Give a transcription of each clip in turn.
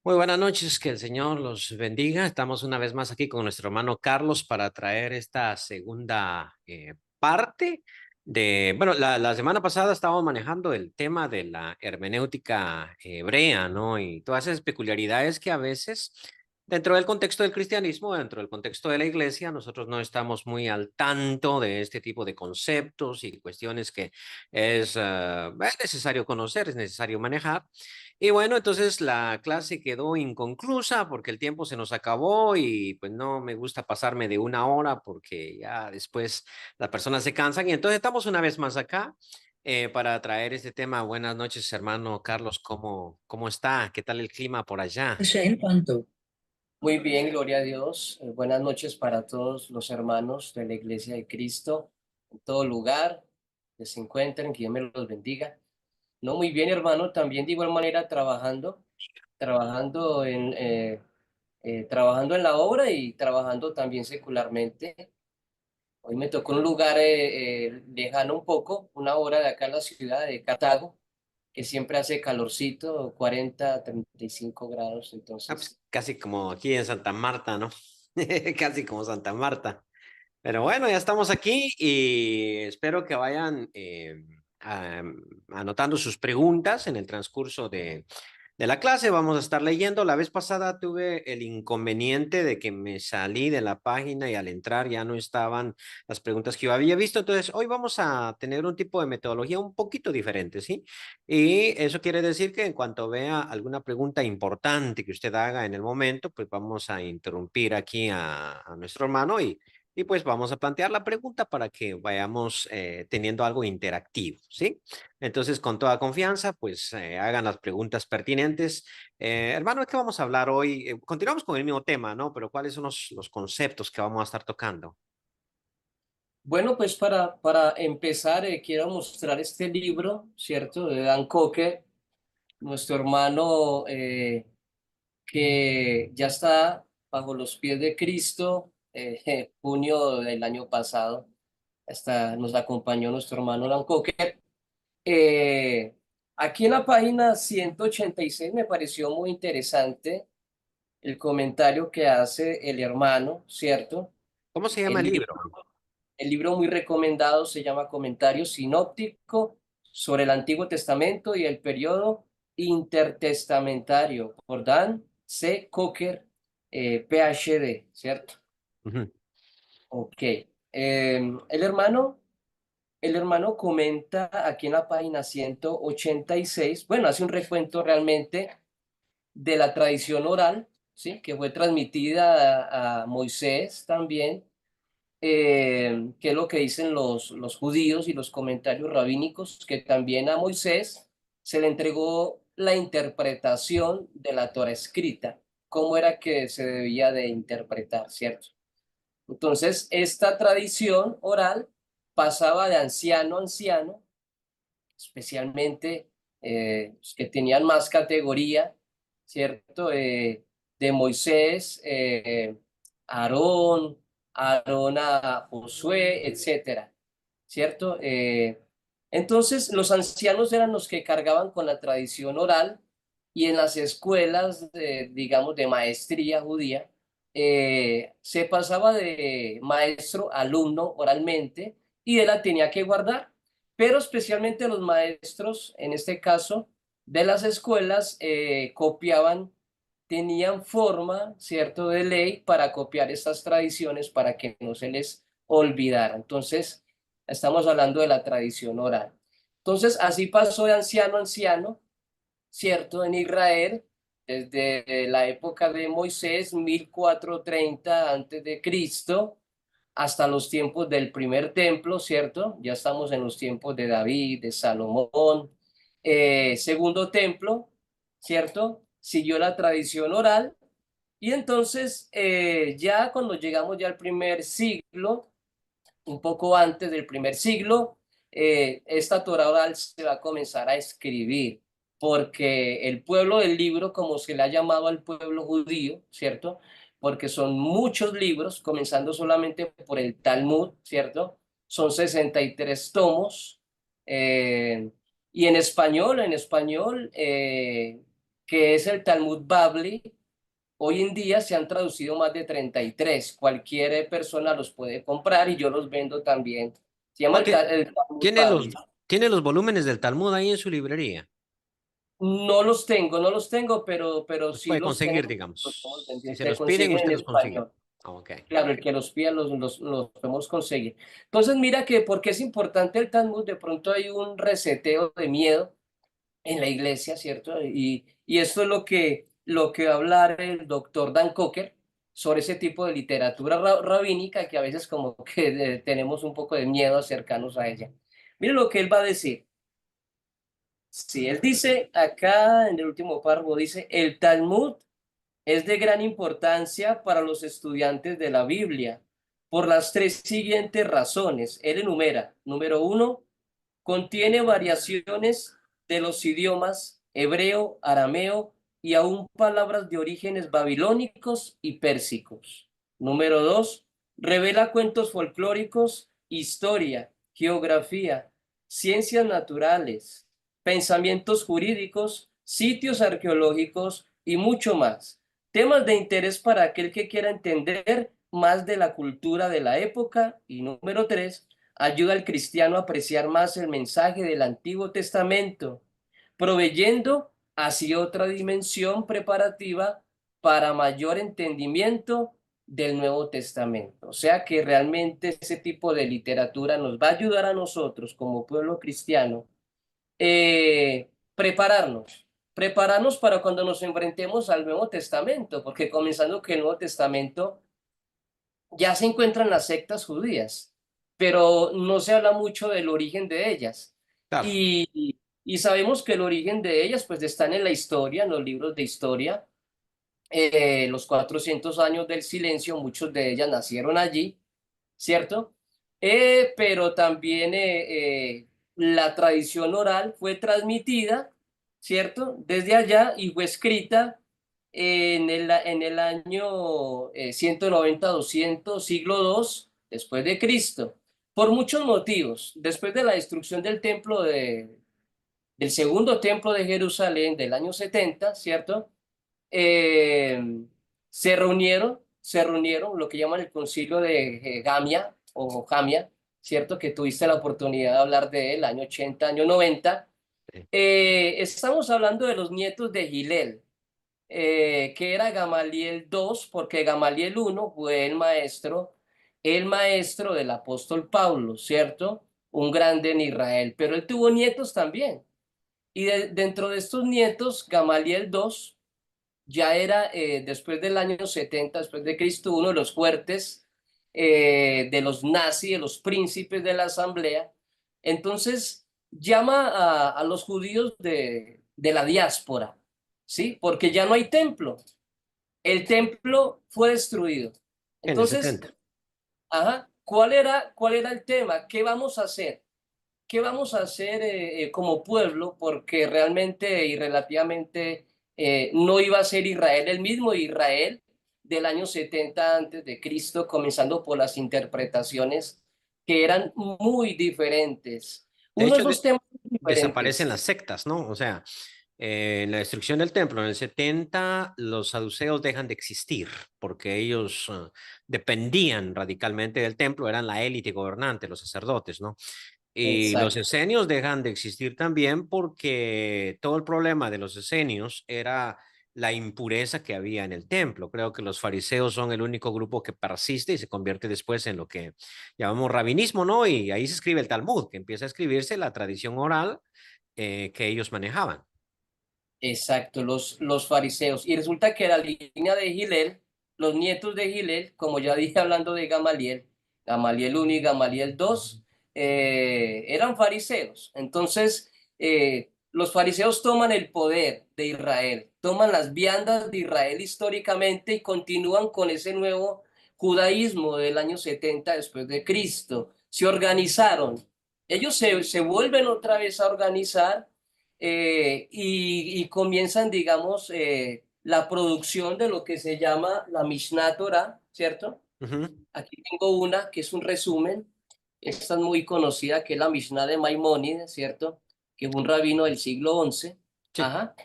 Muy buenas noches, que el Señor los bendiga. Estamos una vez más aquí con nuestro hermano Carlos para traer esta segunda parte bueno, la semana pasada estábamos manejando el tema de la hermenéutica hebrea, ¿no? Y todas esas peculiaridades que a veces, dentro del contexto del cristianismo, dentro del contexto de la iglesia, nosotros no estamos muy al tanto de este tipo de conceptos y cuestiones que es necesario conocer, es necesario manejar. Y bueno, entonces la clase quedó inconclusa porque el tiempo se nos acabó y pues no me gusta pasarme de una hora porque ya después las personas se cansan. Y entonces estamos una vez más acá para traer este tema. Buenas noches, hermano Carlos, ¿cómo está? ¿Qué tal el clima por allá? En cuanto. Muy bien, gloria a Dios. Buenas noches para todos los hermanos de la Iglesia de Cristo en todo lugar que se encuentren, que Dios me los bendiga. No, muy bien, hermano, también de igual manera trabajando trabajando en la obra y trabajando también secularmente. Hoy me tocó un lugar lejano un poco, una hora de acá en la ciudad de Cartago, que siempre hace calorcito, 40, 35 grados, Pues entonces. casi como aquí en Santa Marta, ¿no? Casi como Santa Marta. Pero bueno, ya estamos aquí y espero que vayan anotando sus preguntas en el transcurso de la clase. Vamos a estar leyendo. La vez pasada tuve el inconveniente de que me salí de la página y al entrar ya no estaban las preguntas que yo había visto. Entonces, hoy vamos a tener un tipo de metodología un poquito diferente, ¿sí? Y eso quiere decir que en cuanto vea alguna pregunta importante que usted haga en el momento, pues vamos a interrumpir aquí a nuestro hermano y pues vamos a plantear la pregunta para que vayamos teniendo algo interactivo, ¿sí? Entonces, con toda confianza, pues hagan las preguntas pertinentes. Hermano, ¿de qué vamos a hablar hoy? Continuamos con el mismo tema, ¿no? Pero ¿cuáles son los conceptos que vamos a estar tocando? Bueno, pues para empezar, quiero mostrar este libro, ¿cierto? De Dan Cocker, nuestro hermano que ya está bajo los pies de Cristo, junio del año pasado, hasta nos acompañó nuestro hermano Dan Cocker. Eh, Aquí en la página 186 me pareció muy interesante el comentario que hace el hermano, ¿cierto? ¿Cómo se llama El el libro libro? El libro muy recomendado se llama Comentario Sinóptico sobre el Antiguo Testamento y el periodo intertestamentario por Dan C. Cocker, PhD, ¿cierto? Ujú. Ok. El hermano comenta aquí en la página 186, bueno, hace un recuento realmente de la tradición oral, ¿sí? Que fue transmitida a Moisés también, que es lo que dicen los judíos y los comentarios rabínicos, que también a Moisés se le entregó la interpretación de la Torah escrita, cómo era que se debía de interpretar, ¿cierto? Entonces, esta tradición oral pasaba de anciano a anciano, especialmente los que tenían más categoría, ¿cierto? De Moisés, Aarón, Aarón a Josué, etcétera, ¿cierto? Entonces, los ancianos eran los que cargaban con la tradición oral y en las escuelas, digamos, de maestría judía, se pasaba de maestro a alumno oralmente y él la tenía que guardar, pero especialmente los maestros, en este caso, de las escuelas, copiaban, tenían forma, ¿cierto?, de ley para copiar estas tradiciones para que no se les olvidara. Entonces, estamos hablando de la tradición oral. Entonces, así pasó de anciano a anciano, ¿cierto?, en Israel, desde la época de Moisés, 1430 antes de Cristo, hasta los tiempos del primer templo, ¿cierto? Ya estamos en los tiempos de David, de Salomón. Segundo templo, ¿cierto? Siguió la tradición oral y entonces ya cuando llegamos ya al primer siglo, un poco antes del primer siglo, esta Torah oral se va a comenzar a escribir, porque el pueblo del libro, como se le ha llamado al pueblo judío, ¿cierto? Porque son muchos libros, comenzando solamente por el Talmud, ¿cierto? Son 63 tomos. Y en español, que es el Talmud Babli. Hoy en día se han traducido más de 33. Cualquier persona los puede comprar y yo los vendo también. Se llama Oh, el Talmud tiene Babli. tiene los volúmenes del Talmud ahí en su librería. No los tengo, pero Los sí puede los tengo. conseguir, Los estamos digamos. Si vendiendo. se Se los piden, consiguen usted en los consigue. español. Ok. Claro, el que los pida los podemos conseguir. Entonces, mira que porque es importante el Talmud, de pronto hay un reseteo de miedo en la iglesia, ¿cierto? Y esto es lo que va a hablar el doctor Dan Cocker sobre ese tipo de literatura rabínica que a veces como que tenemos un poco de miedo a acercarnos a ella. Mire lo que él va a decir. Sí, él dice acá en el último párrafo, dice, el Talmud es de gran importancia para los estudiantes de la Biblia por las tres siguientes razones. Él enumera, número uno, contiene variaciones de los idiomas hebreo, arameo y aún palabras de orígenes babilónicos y pérsicos. Número dos, revela cuentos folclóricos, historia, geografía, ciencias naturales, pensamientos jurídicos, sitios arqueológicos y mucho más. Temas de interés para aquel que quiera entender más de la cultura de la época. Y número tres, ayuda al cristiano a apreciar más el mensaje del Antiguo Testamento, proveyendo así otra dimensión preparativa para mayor entendimiento del Nuevo Testamento. O sea que realmente ese tipo de literatura nos va a ayudar a nosotros como pueblo cristiano prepararnos para cuando nos enfrentemos al Nuevo Testamento, porque comenzando que el Nuevo Testamento ya se encuentran las sectas judías, pero no se habla mucho del origen de ellas. Claro. Y sabemos que el origen de ellas pues están en la historia, en los libros de historia, los 400 años del silencio, muchos de ellas nacieron allí, ¿cierto? Pero también la tradición oral fue transmitida, ¿cierto? Desde allá y fue escrita en el año 190-200, siglo II después de Cristo, por muchos motivos. Después de la destrucción del segundo templo de Jerusalén del año 70, ¿cierto? eh, se reunieron lo que llaman el concilio de Gamia o Jamia, ¿cierto? Que tuviste la oportunidad de hablar de él, año 80, año 90. Sí. Estamos hablando de los nietos de Gilel, que era Gamaliel II, porque Gamaliel I fue el maestro del apóstol Pablo, ¿cierto? Un grande en Israel, pero él tuvo nietos también. Y dentro de estos nietos, Gamaliel II ya era después del año 70 después de Cristo, uno de los fuertes de los nazis, de los príncipes de la asamblea. Entonces llama a los judíos de la diáspora, ¿sí? Porque ya no hay templo. El templo fue destruido. En el Entonces, 70. ajá, ¿cuál era el tema? ¿Qué vamos a hacer? ¿Qué vamos a hacer como pueblo? Porque realmente y relativamente no iba a ser Israel el mismo Israel del año 70 antes de Cristo, comenzando por las interpretaciones que eran muy diferentes. De Uno de hecho, esos temas desaparecen diferentes. las sectas, ¿no? O sea, en la destrucción del templo en el 70, los saduceos dejan de existir porque ellos dependían radicalmente del templo, eran la élite gobernante, los sacerdotes, ¿no? Y los Exacto, esenios dejan de existir también porque todo el problema de los esenios era la impureza que había en el templo. Creo que los fariseos son el único grupo que persiste y se convierte después en lo que llamamos rabinismo, ¿no? Y ahí se escribe el Talmud, que empieza a escribirse la tradición oral que ellos manejaban. exacto, los fariseos. Y resulta que la línea de Gilel, los nietos de Gilel, como ya dije hablando de Gamaliel, Gamaliel I y Gamaliel II, eran fariseos. Entonces, los fariseos toman el poder de Israel, toman las viandas de Israel históricamente y continúan con ese nuevo judaísmo del año 70 después de Cristo. Se organizaron. Ellos se vuelven otra vez a organizar y comienzan, digamos, la producción de lo que se llama la Mishnah Torah, ¿cierto? Ujú. Aquí tengo una que es un resumen. Esta es muy conocida, que es la Mishnah de Maimónides, ¿cierto? Que es un rabino del siglo XI. Sí. Ajá.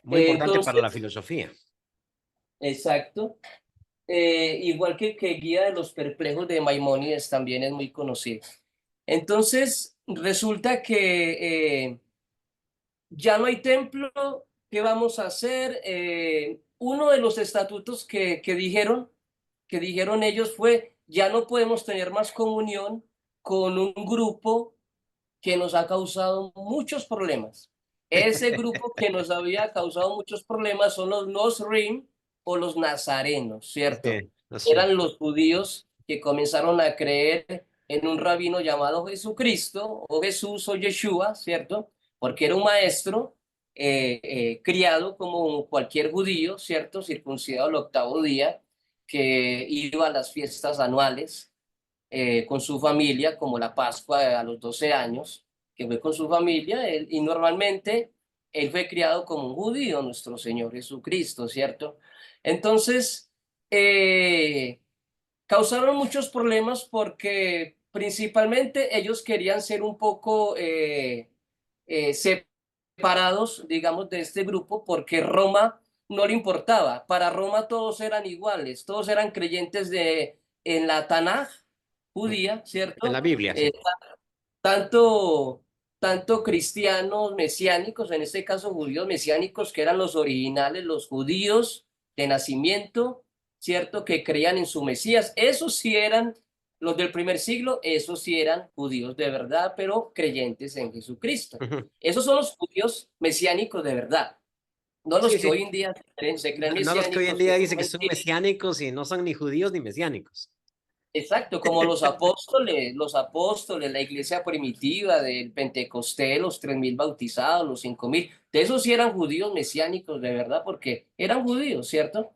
Muy importante para la Entonces, filosofía. exacto. Igual que Guía de los Perplejos de Maimónides también es muy conocido. Entonces, resulta que ya no hay templo, ¿qué vamos a hacer? Uno de los estatutos que dijeron ellos fue, ya no podemos tener más comunión con un grupo que nos ha causado muchos problemas. Ese grupo que nos había causado muchos problemas son los Nosrim o los nazarenos, ¿cierto? Sí, así. Eran los judíos que comenzaron a creer en un rabino llamado Jesucristo o Jesús o Yeshua, ¿cierto? Porque era un maestro criado como cualquier judío, ¿cierto? Circuncidado al octavo día, que iba a las fiestas anuales con su familia, como la Pascua a los 12 años, que fue con su familia, y normalmente él fue criado como un judío, nuestro Señor Jesucristo, ¿cierto? Entonces, causaron muchos problemas porque principalmente ellos querían ser un poco separados, digamos, de este grupo, porque Roma no le importaba. Para Roma todos eran iguales, todos eran creyentes en la Tanaj judía, En la ¿cierto? Biblia, sí. Tanto, tanto cristianos mesiánicos, en este caso judíos mesiánicos, que eran los originales, los judíos de nacimiento, ¿cierto? Que creían en su Mesías. Esos sí eran los del primer siglo, esos sí eran judíos de verdad, pero creyentes en Jesucristo. Ujú. Esos son los judíos mesiánicos de verdad, no los Sí, que sí. hoy en día se creen No los que hoy en mesiánicos, que día son dicen que son gentiles. mesiánicos y no son ni judíos ni mesiánicos. Exacto, como los apóstoles, la iglesia primitiva del Pentecostés, los 3000 bautizados, los 5000, de esos sí eran judíos mesiánicos de verdad, porque eran judíos, ¿cierto?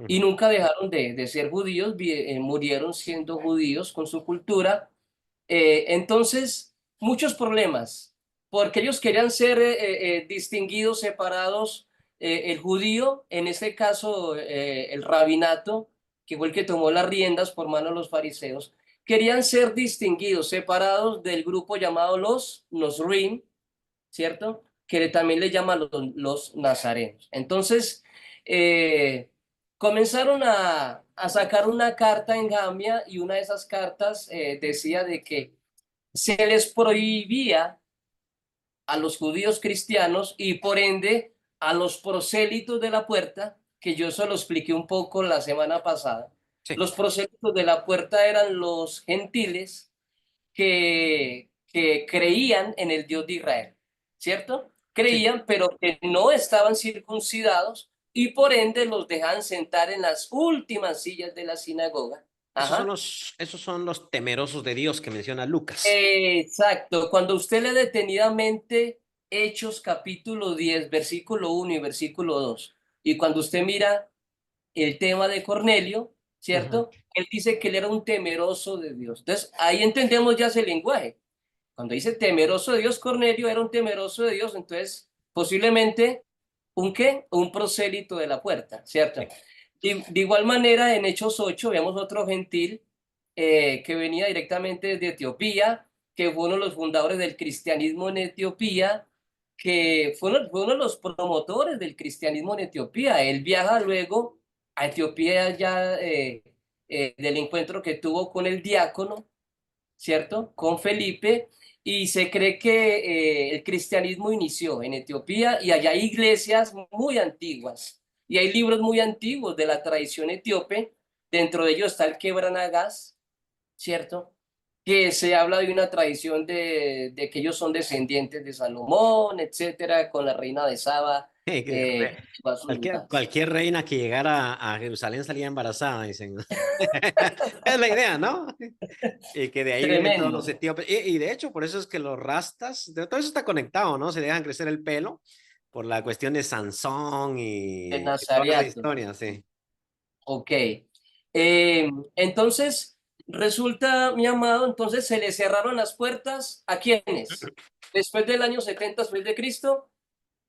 Y Ujú. nunca dejaron de ser judíos, murieron siendo judíos con su cultura. Entonces, muchos problemas, porque ellos querían ser distinguidos, separados, el judío, en este caso el rabinato, que fue el que tomó las riendas por mano de los fariseos, querían ser distinguidos, separados del grupo llamado los Nosrim, ¿cierto? Que también le llaman los nazarenos. Entonces, eh, comenzaron a sacar una carta en Gambia y una de esas cartas decía de que se les prohibía a los judíos cristianos y por ende a los prosélitos de la puerta, que yo se lo expliqué un poco la semana pasada. Sí. Los prosélitos de la puerta eran los gentiles que creían en el Dios de Israel, ¿cierto? Sí. Creían, pero que no estaban circuncidados y por ende los dejaban sentar en las últimas sillas de la sinagoga. Ajá. Esos son los temerosos de Dios que menciona Lucas. Exacto. Cuando usted lee detenidamente Hechos capítulo 10 versículo 1 y versículo 2 y cuando usted mira el tema de Cornelio, Ujú. ¿cierto? Él dice que él era un temeroso de Dios. Entonces, ahí entendemos ya ese lenguaje. Cuando dice temeroso de Dios, Cornelio era un temeroso de Dios, entonces posiblemente un qué, un prosélito de la puerta, ¿cierto? Sí. De igual manera, en Hechos 8 vemos otro gentil que venía directamente desde Etiopía, que fue uno de los fundadores del cristianismo en Etiopía, que fue uno de los promotores del cristianismo en Etiopía. Él viaja luego a Etiopía ya del encuentro que tuvo con el diácono, ¿cierto? Con Felipe, y se cree que el cristianismo inició en Etiopía y allá hay iglesias muy antiguas y hay libros muy antiguos de la tradición etíope. Dentro de ellos está el Kebra Nagás, ¿cierto? Que se habla de una tradición de que ellos son descendientes de Salomón, etcétera, con la reina de Saba, Que a sus lugares. cualquier reina que llegara a Jerusalén salía embarazada, dicen. Es la idea, ¿no? Y que de ahí vienen todos los Tremendo, etíopes. Y de hecho, por eso es que los rastas, todo eso está conectado, ¿no? Se dejan crecer el pelo por la cuestión de Sansón el y toda esa Nazareato. historia, sí. Ok. Entonces, resulta, mi amado, entonces se le cerraron las puertas ¿a quiénes? Después del año 70 después de Cristo,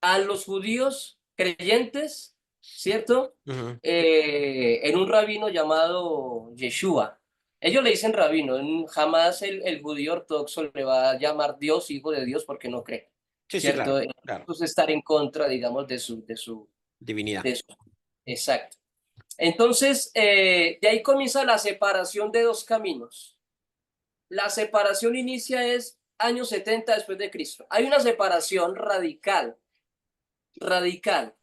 a los judíos creyentes, ¿cierto? Ujú. En un rabino llamado Yeshua. Ellos le dicen rabino, jamás el judío ortodoxo le va a llamar Dios, hijo de Dios, porque no cree. Sí, sí, ¿cierto? claro, claro. Pues estar en contra, digamos, Divinidad. de su, exacto. Entonces, de ahí comienza la separación de dos caminos. La separación inicia es años 70 después de Cristo. Hay una separación radical, radical,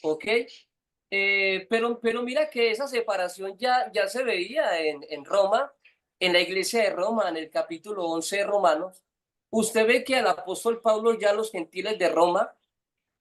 ¿ok? Pero mira que esa separación ya se veía en Roma, en la iglesia de Roma, en el capítulo 11 de Romanos. Usted ve que al apóstol Pablo ya los gentiles de Roma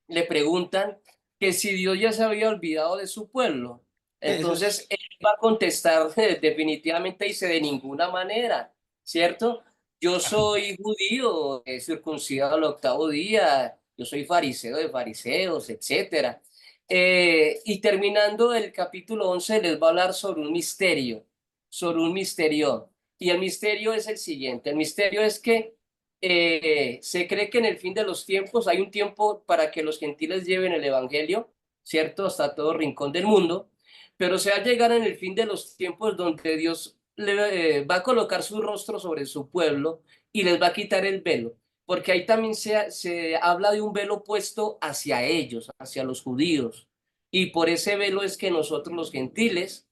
le preguntan que si Dios ya se había olvidado de su pueblo. Eso Entonces es. él va a contestar definitivamente, dice de ninguna manera, ¿cierto? Yo soy judío, circuncidado al octavo día, yo soy fariseo de fariseos, etcétera. Y terminando el capítulo 11 les va a hablar sobre un misterio, sobre un misterio. Y el misterio es el siguiente, el misterio es que se cree que en el fin de los tiempos hay un tiempo para que los gentiles lleven el evangelio, ¿cierto? Hasta todo rincón del mundo, pero se va a llegar en el fin de los tiempos donde Dios va a colocar su rostro sobre su pueblo y les va a quitar el velo, porque ahí también se habla de un velo puesto hacia ellos, hacia los judíos, y por ese velo es que nosotros los gentiles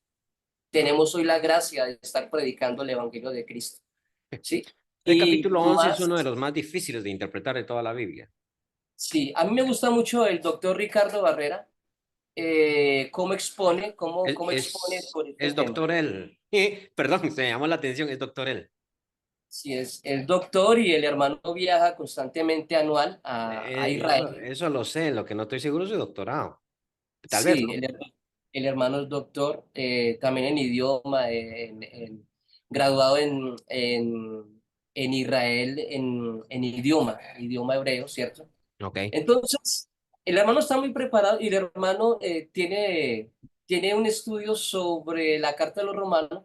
tenemos hoy la gracia de estar predicando el evangelio de Cristo, ¿sí? El Y capítulo 11 es más. uno de los más difíciles de interpretar de toda la Biblia. Sí, a mí me gusta mucho el doctor Ricardo Barrera, cómo expone, Él cómo expone por este es tema. doctor él. Perdón, se me llamó la atención, es doctor él. Sí, es el doctor y el hermano viaja constantemente anual a Israel. Eso lo sé, lo que no estoy seguro es su doctorado. Tal vez, Sí, ¿no? el hermano es doctor, también en idioma, graduado en Israel en idioma hebreo, ¿cierto? Ok. Entonces, el hermano está muy preparado y el hermano tiene un estudio sobre la Carta de los Romanos.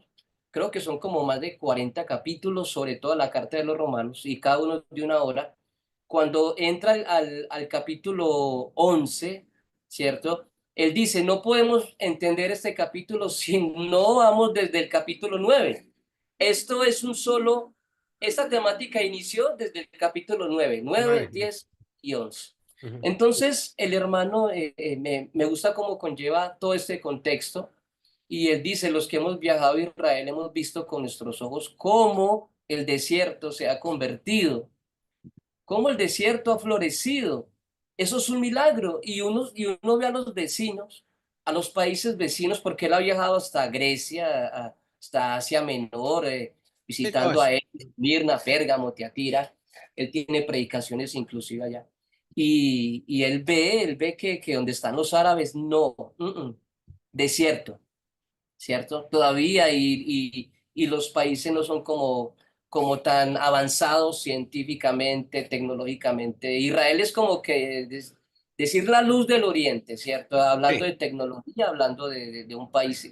Creo que son como más de 40 capítulos sobre toda la Carta de los Romanos y cada uno de una hora. Cuando entra al capítulo 11, ¿cierto? Él dice, no podemos entender este capítulo si no vamos desde el capítulo 9. Esto es esta temática inició desde el capítulo 9, 9, 9. 10 y 11. Ujú. Entonces, el hermano me gusta cómo conlleva todo este contexto y él dice, los que hemos viajado a Israel hemos visto con nuestros ojos cómo el desierto se ha convertido, cómo el desierto ha florecido. Eso es un milagro y uno ve a los vecinos, a los países vecinos, porque él ha viajado hasta Grecia, hasta Asia Menor, Sí, todo visitando eso. a él, Mirna, Pérgamo, Tiatira. Él tiene predicaciones inclusive allá. Y él ve que donde están los árabes, no, desierto, ¿cierto? Todavía y los países no son como tan avanzados científicamente, tecnológicamente. Israel es como que decir la luz del oriente, ¿cierto? Hablando de Sí. tecnología, hablando de un país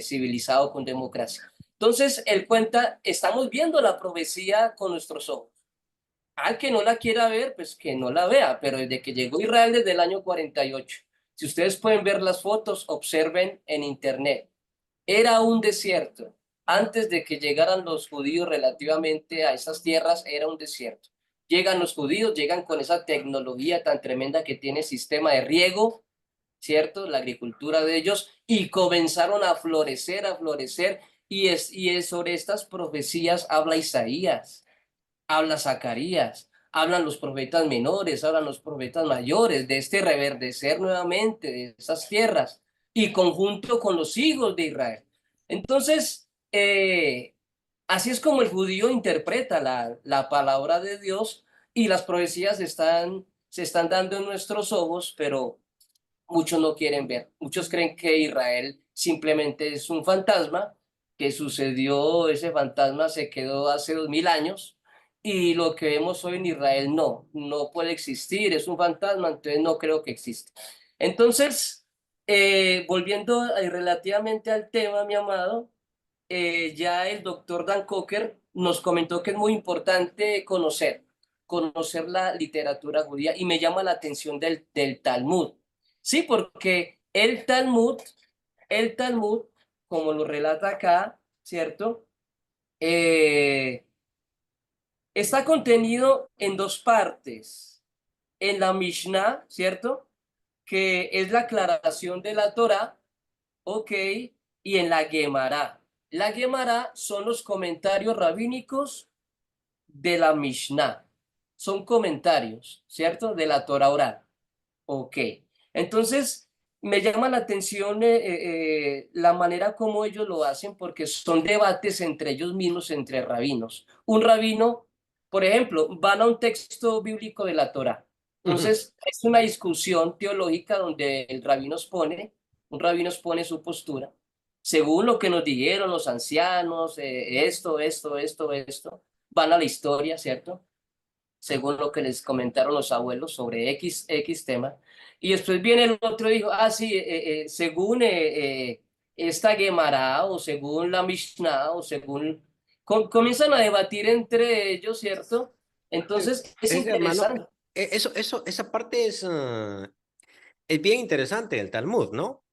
civilizado con democracia. Entonces, él cuenta, estamos viendo la profecía con nuestros ojos. Al que no la quiera ver, pues que no la vea, pero desde que llegó Israel desde el año 48, si ustedes pueden ver las fotos, observen en internet. Era un desierto. Antes de que llegaran los judíos relativamente a esas tierras, era un desierto. Llegan los judíos, llegan con esa tecnología tan tremenda que tiene sistema de riego, ¿cierto? La agricultura de ellos, y comenzaron a florecer, y es sobre estas profecías habla Isaías, habla Zacarías, hablan los profetas menores, hablan los profetas mayores de este reverdecer nuevamente de esas tierras y conjunto con los hijos de Israel. Entonces, así es como el judío interpreta la palabra de Dios y las profecías se están dando en nuestros ojos, pero muchos no quieren ver. Muchos creen que Israel simplemente es un fantasma, que sucedió, ese fantasma se quedó hace 2000 años y lo que vemos hoy en Israel no puede existir, es un fantasma, entonces no creo que exista. Entonces, volviendo relativamente al tema, mi amado, ya el doctor Dan Cocker nos comentó que es muy importante conocer la literatura judía y me llama la atención del Talmud. Sí, porque el Talmud, como lo relata acá, ¿cierto? Eh, Está contenido en dos partes. en la Mishnah, ¿cierto? Que es la aclaración de la Torá, ok, y en la Gemara. La Gemara son los comentarios rabínicos de la Mishnah. Son comentarios, ¿cierto? De la Torá oral. Ok. Entonces, me llama la atención la manera como ellos lo hacen porque son debates entre ellos mismos, entre rabinos. Un rabino, por ejemplo, van a un texto bíblico de la Torá. Ujú. Entonces, es una discusión teológica donde un rabino expone su postura, según lo que nos dijeron los ancianos, esto, van a la historia, ¿cierto? Según lo que les comentaron los abuelos sobre X tema. Y después viene el otro y dijo, ah, sí, según esta Gemara o según la Mishnah o según... comienzan a debatir entre ellos, ¿cierto? Entonces es Ese hermano, interesante. esa parte es bien interesante, el Talmud, ¿no?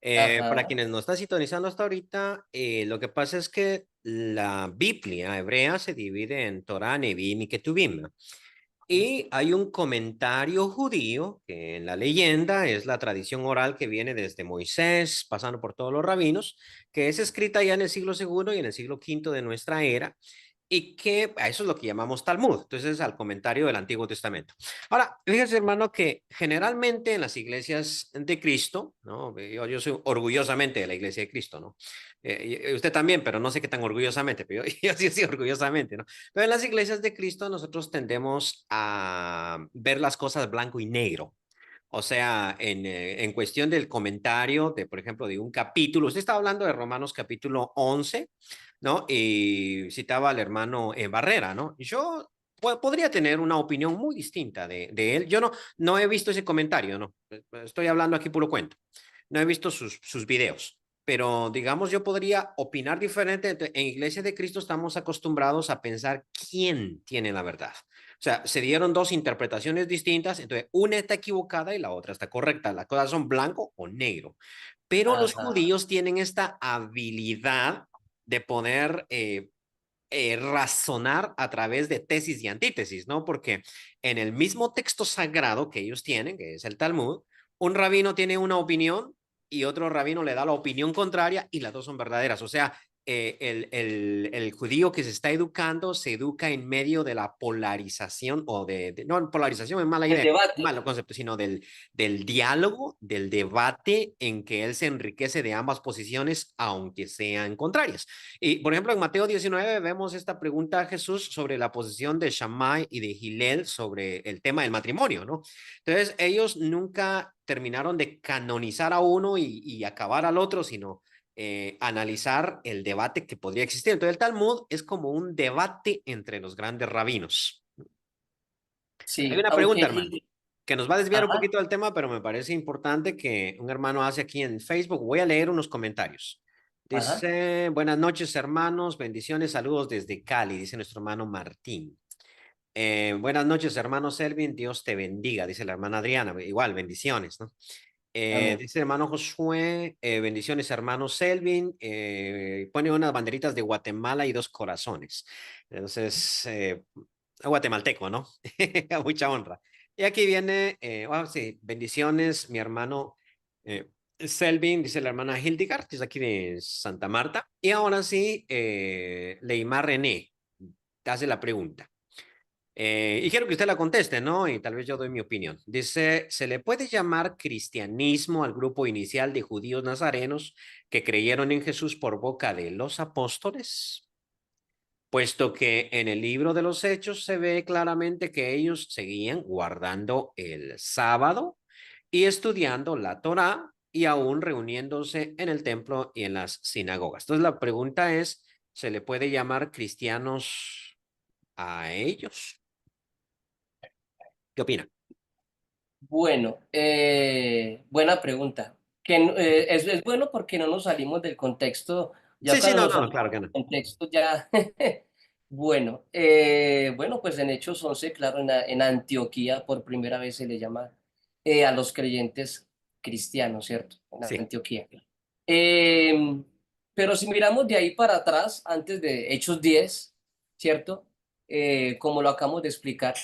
Para Ajá. quienes no están sintonizando hasta ahorita, lo que pasa es que la Biblia hebrea se divide en Torah, Nevi'im y Ketuvim. Y hay un comentario judío que en la leyenda es la tradición oral que viene desde Moisés, pasando por todos los rabinos, que es escrita ya en el siglo segundo y en el siglo quinto de nuestra era, y que a eso es lo que llamamos Talmud, entonces al comentario del Antiguo Testamento. Ahora, fíjense hermano que generalmente en las iglesias de Cristo, ¿no? Yo soy orgullosamente de la iglesia de Cristo, ¿no? Usted también, pero no sé qué tan orgullosamente, pero yo sí orgullosamente, ¿no? Pero en las iglesias de Cristo nosotros tendemos a ver las cosas blanco y negro. O sea, en cuestión del comentario de, por ejemplo, de un capítulo, usted estaba hablando de Romanos capítulo 11, ¿no? Y citaba al hermano Barrera, ¿no? Yo podría tener una opinión muy distinta de él. Yo no he visto ese comentario, ¿no? Estoy hablando aquí puro cuento. No he visto sus videos, pero digamos yo podría opinar diferente. En Iglesia de Cristo estamos acostumbrados a pensar quién tiene la verdad. O sea, se dieron dos interpretaciones distintas, entonces una está equivocada y la otra está correcta. Las cosas son blanco o negro. Pero los Ajá. judíos tienen esta habilidad de poder razonar a través de tesis y antítesis, ¿no? Porque en el mismo texto sagrado que ellos tienen, que es el Talmud, un rabino tiene una opinión y otro rabino le da la opinión contraria y las dos son verdaderas. O sea, el judío que se está educando se educa en medio de la polarización o no, polarización es mala El idea, debate. malo concepto, sino del diálogo, del debate en que él se enriquece de ambas posiciones, aunque sean contrarias. Y, por ejemplo, en Mateo 19 vemos esta pregunta a Jesús sobre la posición de Shammai y de Hillel sobre el tema del matrimonio, ¿no? Entonces, ellos nunca terminaron de canonizar a uno y acabar al otro, sino analizar el debate que podría existir. Entonces, el Talmud es como un debate entre los grandes rabinos. Hay Sí, una pregunta, aunque... hermano, que nos va a desviar un Ajá, poquito del tema, pero me parece importante que un hermano hace aquí en Facebook. Voy a leer unos comentarios. ajá. Dice, buenas noches, hermanos, bendiciones, saludos desde Cali, dice nuestro hermano Martín. Buenas noches, hermano Selvin, Dios te bendiga, dice la hermana Adriana, igual, bendiciones, ¿no? Amén. Dice el hermano Josué, bendiciones, hermano Selvin, pone unas banderitas de Guatemala y dos corazones. Entonces, guatemalteco, ¿no? Mucha honra. Y aquí viene, sí, bendiciones, mi hermano Selvin, dice la hermana Hildegard, que es aquí de Santa Marta. Y ahora sí, Leymar René te hace la pregunta. Y quiero que usted la conteste, ¿no? Y tal vez yo doy mi opinión. Dice, ¿se le puede llamar cristianismo al grupo inicial de judíos nazarenos que creyeron en Jesús por boca de los apóstoles? Puesto que en el libro de los Hechos se ve claramente que ellos seguían guardando el sábado y estudiando la Torá y aún reuniéndose en el templo y en las sinagogas. Entonces la pregunta es, ¿se le puede llamar cristianos a ellos? ¿Qué opina? Bueno, buena pregunta. Es bueno porque no nos salimos del contexto. Ya Sí, sí, cuando no, nos no, salimos claro que del no. contexto, ya. Bueno, bueno, pues en Hechos 11, claro, en Antioquía por primera vez se le llama a los creyentes cristianos, ¿cierto? En Sí. Antioquía. Em, pero si miramos de ahí para atrás, antes de Hechos 10, ¿cierto? Como lo acabamos de explicar.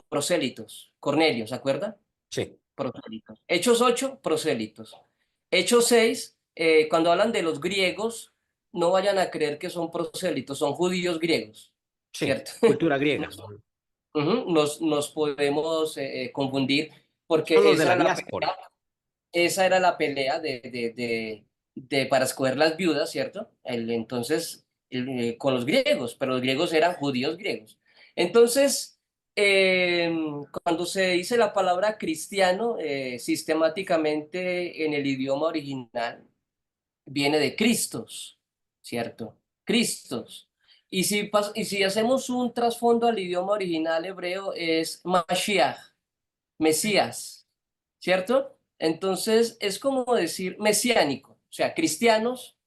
prosélitos. Cornelio, ¿se acuerda? Sí, Prosélitos. Hechos 8, prosélitos. Hechos 6, cuando hablan de los griegos, no vayan a creer que son prosélitos, son judíos griegos, sí, ¿cierto? cultura griega. Nos podemos confundir Son porque los de la diáspora. esa era la pelea para escoger las viudas, ¿cierto? Con los griegos, pero los griegos eran judíos griegos. Entonces, cuando se dice la palabra cristiano, sistemáticamente en el idioma original viene de Cristos, ¿cierto? Cristos. Y si hacemos un trasfondo al idioma original hebreo, es Mashiach, Mesías, ¿cierto? Entonces es como decir mesiánico, o sea, cristianos,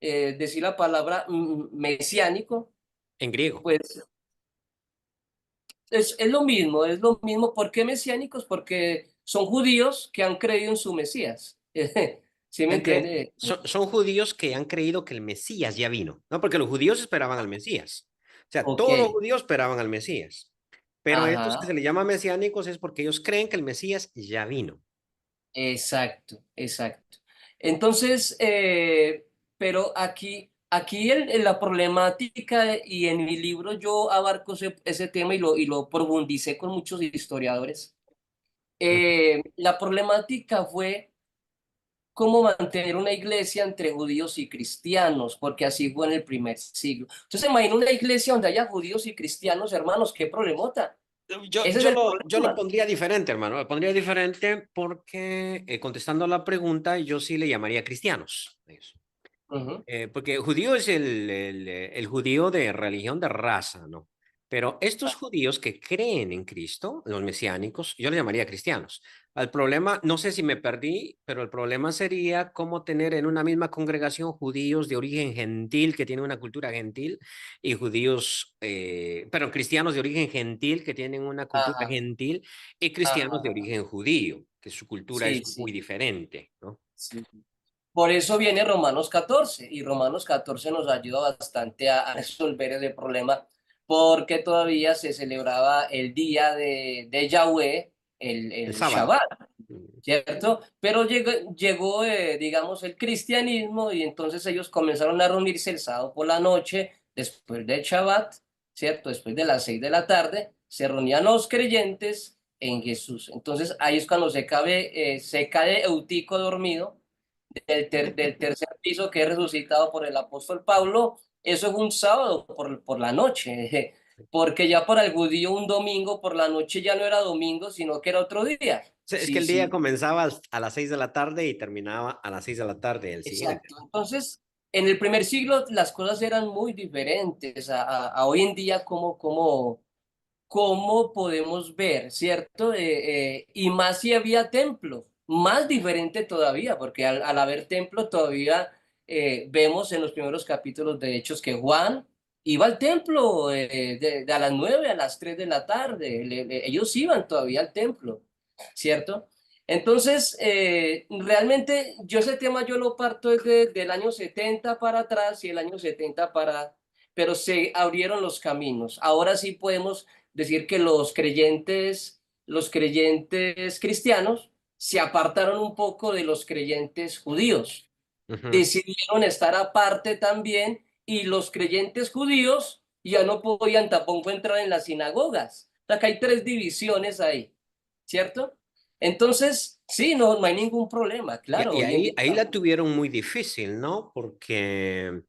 decir la palabra mesiánico, En griego. pues es lo mismo, es lo mismo. ¿Por qué mesiánicos? Porque son judíos que han creído en su Mesías. ¿Sí me entiende? Son judíos que han creído que el Mesías ya vino, ¿no? Porque los judíos esperaban al Mesías. O sea, Ok, todos los judíos esperaban al Mesías. Pero estos que se ajá, les llama mesiánicos es porque ellos creen que el Mesías ya vino. exacto, exacto. Entonces, pero aquí en la problemática y en mi libro yo abarco ese tema y lo profundicé con muchos historiadores. Ujú. La problemática fue cómo mantener una iglesia entre judíos y cristianos, porque así fue en el primer siglo. Entonces, imagina una iglesia donde haya judíos y cristianos, hermanos, qué problemota. Ese es el Yo lo problema. pondría diferente, hermano. Lo pondría diferente porque, contestando a la pregunta, yo sí le llamaría cristianos. Ujú. Porque judío es el judío de religión de raza, ¿no? Pero estos judíos que creen en Cristo, los mesiánicos, yo les llamaría cristianos. El problema, no sé si me perdí, pero el problema sería cómo tener en una misma congregación judíos de origen gentil que tienen una cultura gentil y judíos, pero cristianos de origen gentil que tienen una cultura Ajá, gentil y cristianos de ajá. origen judío, que su cultura es Sí, muy sí, diferente, ¿no? sí. Por eso viene Romanos 14 y Romanos 14 nos ayuda bastante a resolver ese problema porque todavía se celebraba el día de Yahweh, El el sábado. Shabbat, ¿cierto? Pero llegó digamos, el cristianismo y entonces ellos comenzaron a reunirse el sábado por la noche, después del Shabbat, ¿cierto? Después de las 6 de la tarde, se reunían los creyentes en Jesús. Entonces ahí es cuando se cae Eutico dormido del tercer piso que es resucitado por el apóstol Pablo. Eso es un sábado por la noche, porque ya para el judío un domingo por la noche ya no era domingo, sino que era otro día. Sí, es que Sí, el día sí, comenzaba a las 6 de la tarde y terminaba a las 6 de la tarde del siguiente. exacto. Entonces, en el primer siglo las cosas eran muy diferentes a hoy en día cómo podemos ver, ¿cierto? Y más si había templo, más diferente todavía, porque al haber templo todavía vemos en los primeros capítulos de Hechos que Juan iba al templo de a las 9 a las 3 de la tarde, ellos iban todavía al templo, ¿cierto? Entonces, realmente yo ese tema yo lo parto desde del año 70 para atrás y el año 70 pero se abrieron los caminos. Ahora sí podemos decir que los creyentes cristianos se apartaron un poco de los creyentes judíos, Ujú. decidieron estar aparte también y los creyentes judíos ya no podían tampoco entrar en las sinagogas. O sea, que hay tres divisiones ahí, ¿cierto? Entonces, sí, no hay ningún problema, claro, Y hoy en ahí, día. ahí la tuvieron muy difícil, ¿no? Porque,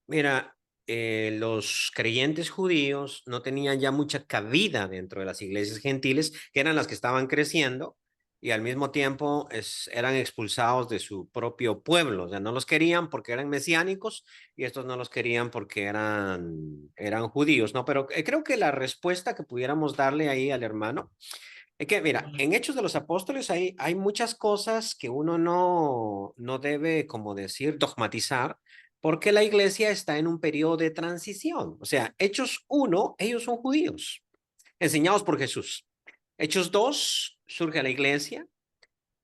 mira, los creyentes judíos no tenían ya mucha cabida dentro de las iglesias gentiles, que eran las que estaban creciendo, y al mismo tiempo eran expulsados de su propio pueblo. O sea, no los querían porque eran mesiánicos y estos no los querían porque eran judíos, ¿no? Pero creo que la respuesta que pudiéramos darle ahí al hermano es que, mira, en Hechos de los Apóstoles hay muchas cosas que uno no debe, como decir, dogmatizar, porque la iglesia está en un periodo de transición. O sea, Hechos uno ellos son judíos, enseñados por Jesús. Hechos 2 surge la iglesia.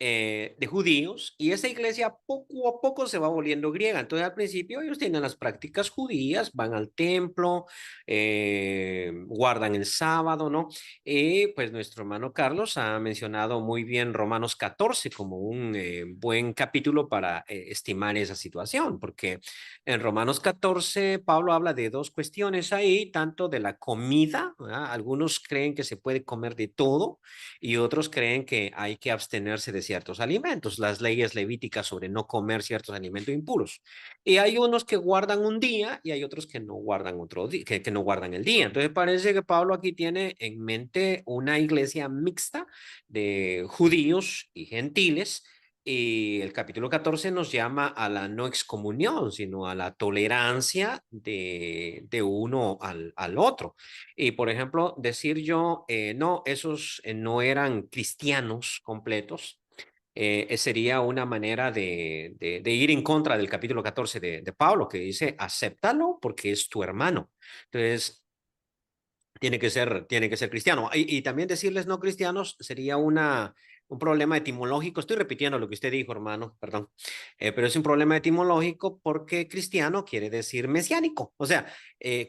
de judíos, y esa iglesia poco a poco se va volviendo griega. Entonces al principio ellos tienen las prácticas judías, van al templo, guardan el sábado, ¿no? Y pues nuestro hermano Carlos ha mencionado muy bien Romanos 14 como un buen capítulo para estimar esa situación, porque en Romanos 14 Pablo habla de dos cuestiones ahí, tanto de la comida, ¿verdad? Algunos creen que se puede comer de todo y otros creen que hay que abstenerse de ciertos alimentos, las leyes levíticas sobre no comer ciertos alimentos impuros. Y hay unos que guardan un día y hay otros que no guardan otro día, que no guardan el día. Entonces parece que Pablo aquí tiene en mente una iglesia mixta de judíos y gentiles. Y el capítulo 14 nos llama a la no excomunión, sino a la tolerancia de uno al otro. Y por ejemplo, decir yo, no, esos no eran cristianos completos, sería una manera de ir en contra del capítulo 14 de Pablo, que dice, acéptalo porque es tu hermano. Entonces, tiene que ser cristiano. Y también decirles no cristianos sería un problema etimológico. Estoy repitiendo lo que usted dijo, hermano, perdón. Pero es un problema etimológico porque cristiano quiere decir mesiánico. O sea,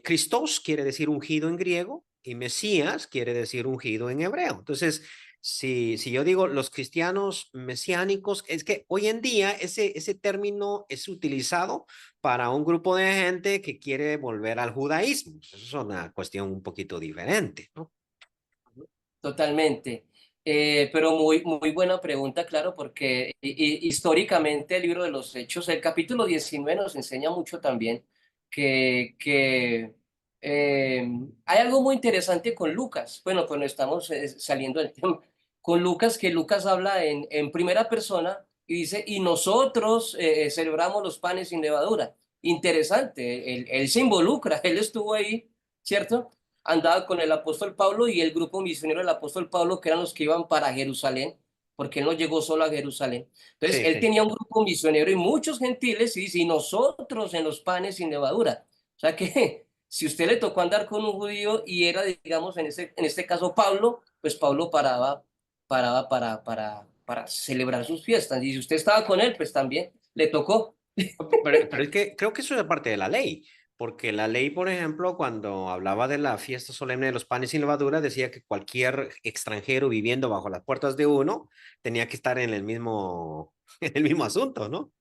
Christos quiere decir ungido en griego y Mesías quiere decir ungido en hebreo. Entonces, si yo digo los cristianos mesiánicos, es que hoy en día ese término es utilizado para un grupo de gente que quiere volver al judaísmo. Eso es una cuestión un poquito diferente, ¿no? Totalmente. Pero muy buena pregunta, claro, porque históricamente el libro de los Hechos, el capítulo 19 nos enseña mucho también que hay algo muy interesante con Lucas. Bueno, pues no estamos saliendo del tema. Con Lucas, que Lucas habla en primera persona y dice, y nosotros celebramos los panes sin levadura. Interesante, él se involucra, él estuvo ahí, ¿cierto? Andaba con el apóstol Pablo y el grupo misionero del apóstol Pablo, que eran los que iban para Jerusalén, porque él no llegó solo a Jerusalén. Entonces, Sí, él sí. tenía un grupo misionero y muchos gentiles, y dice, y nosotros en los panes sin levadura. O sea que si usted le tocó andar con un judío y era, digamos, en este caso Pablo, pues Pablo paraba para celebrar sus fiestas. Y si usted estaba con él, pues también le tocó. Pero es que creo que eso es parte de la ley, porque la ley, por ejemplo, cuando hablaba de la fiesta solemne de los panes sin levadura, decía que cualquier extranjero viviendo bajo las puertas de uno tenía que estar en el mismo, en el mismo asunto, ¿no?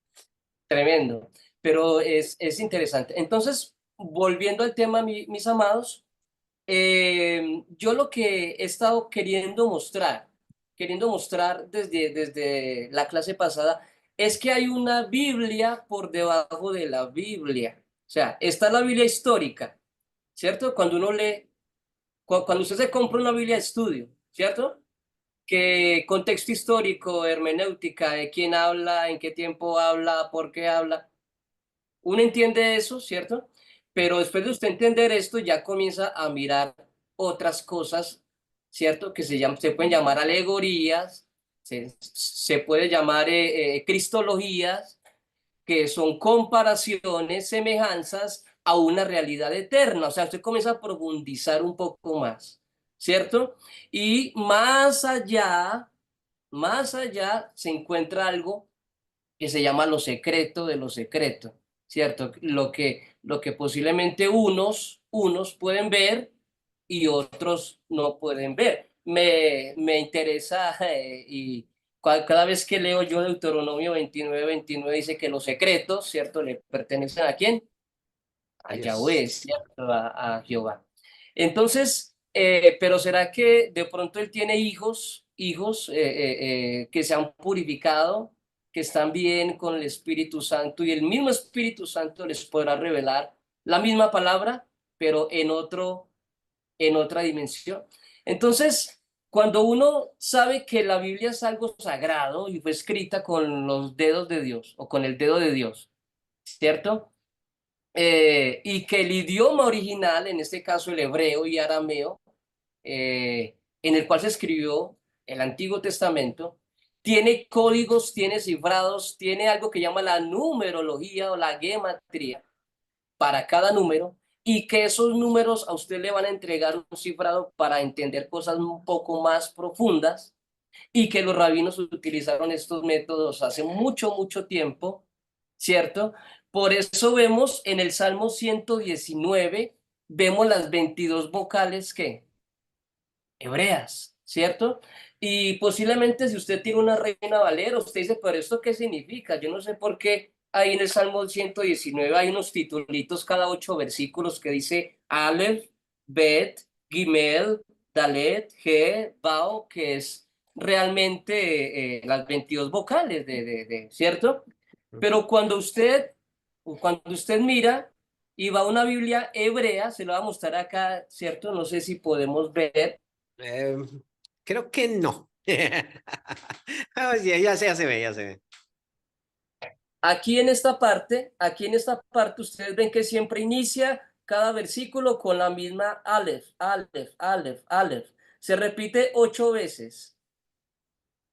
Tremendo, pero es interesante. Entonces, volviendo al tema, mis amados, yo lo que he estado queriendo mostrar desde la clase pasada, es que hay una Biblia por debajo de la Biblia. O sea, está la Biblia histórica, ¿cierto? Cuando uno lee, cuando usted se compra una Biblia de estudio, ¿cierto? Que contexto histórico, hermenéutica, de quién habla, en qué tiempo habla, por qué habla. Uno entiende eso, ¿cierto? Pero después de usted entender esto, ya comienza a mirar otras cosas, ¿cierto? Que se pueden llamar alegorías, se puede llamar cristologías, que son comparaciones, semejanzas a una realidad eterna. O sea, usted comienza a profundizar un poco más, ¿cierto? Y más allá se encuentra algo que se llama lo secreto de lo secreto, ¿cierto? Lo que posiblemente unos pueden ver y otros no pueden ver. Me interesa y cada vez que leo yo Deuteronomio 29 dice que los secretos, ¿cierto? ¿Le pertenecen a quién? A Yahweh, Yes. ¿cierto? A Jehová. Entonces, pero ¿será que de pronto él tiene hijos que se han purificado, que están bien con el Espíritu Santo y el mismo Espíritu Santo les podrá revelar la misma palabra, pero en otra dimensión? Entonces, cuando uno sabe que la Biblia es algo sagrado y fue escrita con los dedos de Dios o con el dedo de Dios, ¿cierto? Y que el idioma original, en este caso el hebreo y arameo, en el cual se escribió el Antiguo Testamento, tiene códigos, tiene cifrados, tiene algo que llama la numerología o la gematría para cada número, y que esos números a usted le van a entregar un cifrado para entender cosas un poco más profundas, y que los rabinos utilizaron estos métodos hace mucho, mucho tiempo, ¿cierto? Por eso vemos en el Salmo 119, vemos las 22 vocales que hebreas, ¿cierto? Y posiblemente si usted tiene una Reina Valera, usted dice, pero ¿esto qué significa? Yo no sé por qué ahí en el Salmo 119 hay unos titulitos cada 8 versículos que dice Aleph, Bet, Gimel, Dalet, He, Bao, que es realmente las 22 vocales ¿cierto? Pero cuando usted mira y va a una Biblia hebrea, se lo va a mostrar acá, ¿cierto? No sé si podemos ver. Eh, creo que no. Ah, sí, ya se, ya se ve, ya se ve. Aquí en esta parte, ustedes ven que siempre inicia cada versículo con la misma Aleph, Aleph, Aleph, Aleph. Se repite 8 veces,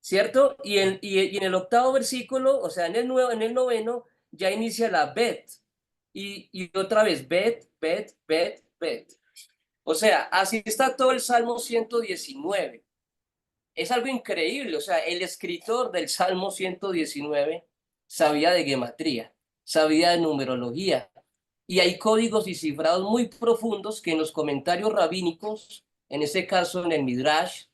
¿cierto? Y en el octavo versículo, o sea, en el noveno, ya inicia la Bet. Y otra vez, Bet, Bet, Bet, Bet. O sea, así está todo el Salmo 119. Es algo increíble, o sea, el escritor del Salmo 119 sabía de gematría, sabía de numerología, y hay códigos y cifrados muy profundos que en los comentarios rabínicos, en este caso en el Midrash,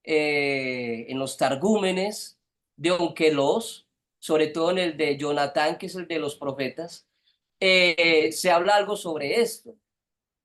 en los Targúmenes de Onkelos, sobre todo en el de Jonatán, que es el de los profetas, se habla algo sobre esto.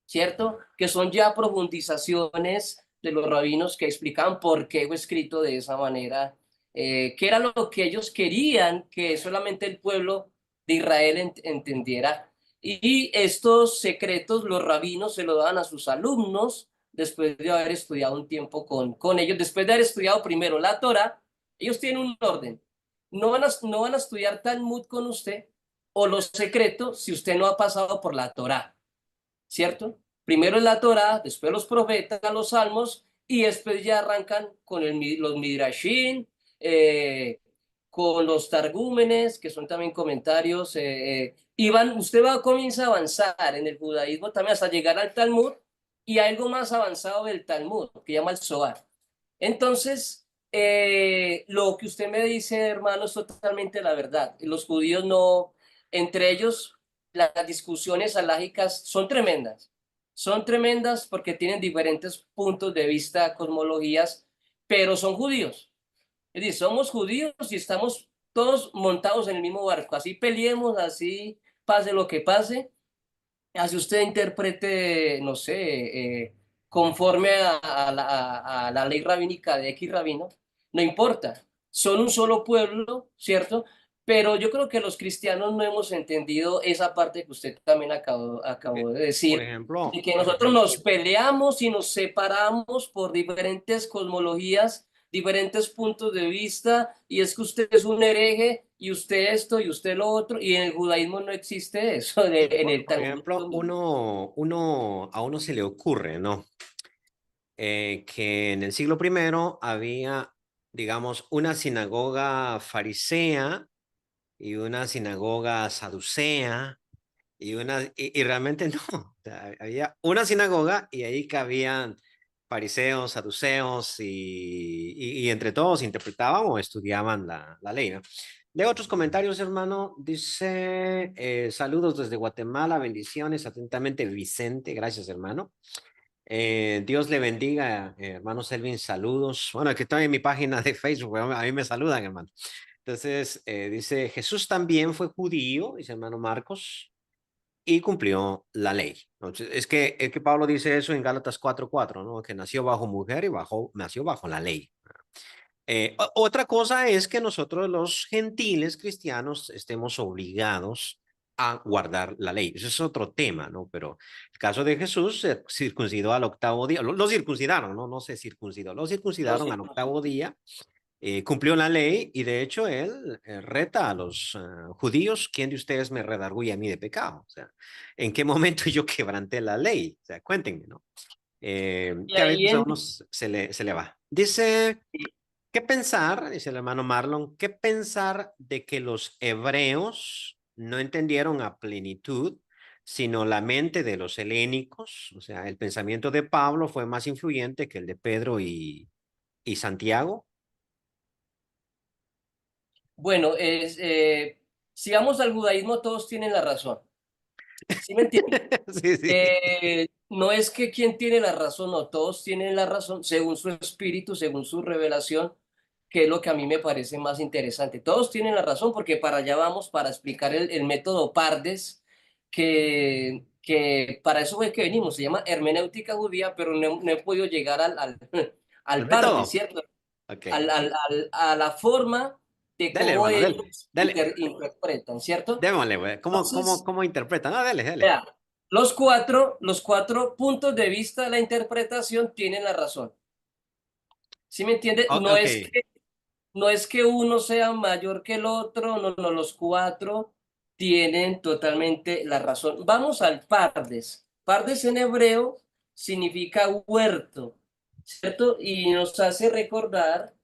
¿Cierto? Que son ya profundizaciones de los rabinos que explicaban por qué fue escrito de esa manera, qué era lo que ellos querían que solamente el pueblo de Israel entendiera. Y estos secretos los rabinos se lo daban a sus alumnos después de haber estudiado un tiempo con ellos, después de haber estudiado primero la Torah, ellos tienen un orden. No van a estudiar Talmud con usted o los secretos si usted no ha pasado por la Torah. ¿Cierto? Primero es la Torá, después los profetas, los salmos, y después ya arrancan con los midrashim, con los targúmenes, que son también comentarios, usted comienza a avanzar en el judaísmo también hasta llegar al Talmud, y algo más avanzado del Talmud, que llama el Zohar. Entonces, lo que usted me dice, hermano, es totalmente la verdad. Los judíos no, entre ellos, las discusiones alágicas son tremendas porque tienen diferentes puntos de vista, cosmologías, pero son judíos. Es decir, somos judíos y estamos todos montados en el mismo barco. Así peleemos, así pase lo que pase, así usted interprete, no sé, conforme a la ley rabínica de X rabino, no importa, son un solo pueblo, ¿cierto? Pero yo creo que los cristianos no hemos entendido esa parte que usted también acabó de Por decir, de ejemplo, que por nosotros ejemplo, nos peleamos y nos separamos por diferentes cosmologías, diferentes puntos de vista, y es que usted es un hereje, y usted esto, y usted lo otro, y en el judaísmo no existe eso, en el por Talmud es lo ejemplo, mismo. a uno se le ocurre, ¿no? Que en el siglo primero había, digamos, una sinagoga farisea y una sinagoga saducea y realmente no. O sea, había una sinagoga y ahí cabían fariseos, saduceos y entre todos interpretaban o estudiaban la ley, ¿no? De otros comentarios, hermano, dice, saludos desde Guatemala, bendiciones, atentamente Vicente, gracias, hermano. Dios le bendiga, hermano Selvin, saludos. Bueno, aquí estoy en mi página de Facebook, a mí me saludan, hermano. Entonces, dice, Jesús también fue judío, dice hermano Marcos, y cumplió la ley. Entonces, es que Pablo dice eso en Gálatas 4:4, ¿no? Que nació bajo mujer y nació bajo la ley. Otra cosa es que nosotros los gentiles cristianos estemos obligados a guardar la ley. Eso es otro tema, ¿no? Pero el caso de Jesús se circuncidó al octavo día. Lo circuncidaron, ¿no? No se circuncidó. Lo No circuncidaron sé. al octavo día, cumplió la ley y de hecho él reta a los judíos, ¿quién de ustedes me redarguye a mí de pecado? O sea, ¿en qué momento yo quebranté la ley? O sea, cuéntenme, ¿no? Y Que a ahí veces a en, uno se le va. Dice, ¿qué pensar? Dice el hermano Marlon, ¿qué pensar de que los hebreos no entendieron a plenitud, sino la mente de los helénicos? O sea, el pensamiento de Pablo fue más influyente que el de Pedro y Santiago. Bueno, si vamos al judaísmo, todos tienen la razón. ¿Sí me entiendes? Sí, sí. No es que quien tiene la razón, no, todos tienen la razón según su espíritu, según su revelación, que es lo que a mí me parece más interesante. Todos tienen la razón porque para allá vamos, para explicar el método Pardes, que para eso fue que venimos, se llama hermenéutica judía, pero no he podido llegar El al Pardes, método. ¿cierto? Ok. A la forma de Dele, cómo hermano, dele. ellos Dele. interpretan, ¿cierto? Démosle, güey. Entonces, ¿Cómo interpretan? No, dele, dele. vea, los cuatro puntos de vista de la interpretación tienen la razón. ¿Sí me entiende? Ok. No es que uno sea mayor que el otro, no, no, los cuatro tienen totalmente la razón. Vamos al Pardes. Pardes en hebreo significa huerto, ¿cierto? Y nos hace recordar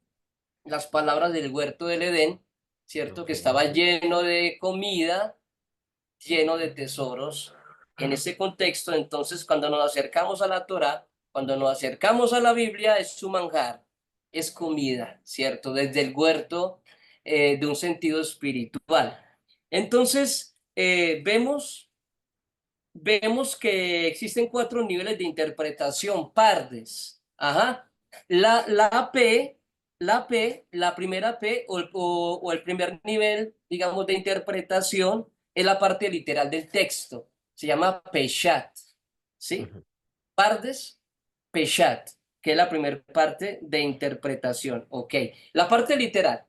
las palabras del huerto del Edén, ¿cierto? Ok. Que estaba lleno de comida, lleno de tesoros. En ese contexto, entonces, cuando nos acercamos a la Torá, cuando nos acercamos a la Biblia, es su manjar, es comida, ¿cierto? Desde el huerto de un sentido espiritual. Entonces, vemos que existen cuatro niveles de interpretación, pardes. Ajá. La P, la primera P o el primer nivel, digamos, de interpretación es la parte literal del texto. Se llama Peshat, ¿sí? Ujú. Pardes, Peshat, que es la primera parte de interpretación, ¿ok? La parte literal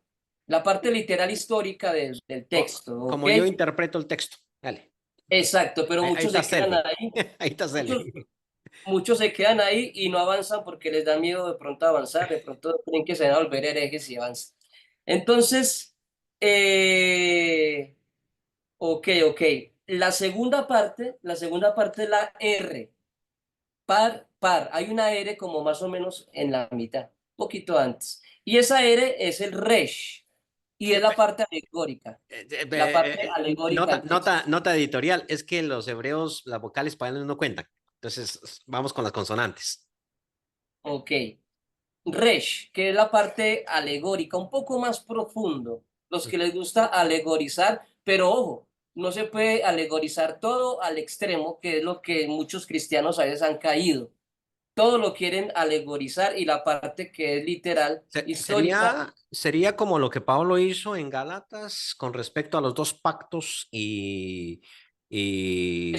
histórica del texto, ¿ok? Como yo interpreto el texto. Dale. Exacto, pero Ahí muchos está se quedan Selby. ahí. Ahí está Muchos, Selby. muchos se quedan ahí y no avanzan porque les da miedo de pronto avanzar, de pronto creen que se van a volver herejes y avanzan. Entonces, eh, ok. La segunda parte es la R, par. Hay una R como más o menos en la mitad, un poquito antes. Y esa R es el resh y es la parte alegórica, la parte alegórica del texto. Nota editorial, es que los hebreos, las vocales para ellos no cuentan. Entonces, vamos con las consonantes. Ok. Resh, que es la parte alegórica, un poco más profundo. Los que les gusta alegorizar, pero ojo, no se puede alegorizar todo al extremo, que es lo que muchos cristianos a veces han caído. Todo lo quieren alegorizar y la parte que es literal, histórica, Sería como lo que Pablo hizo en Gálatas con respecto a los dos pactos es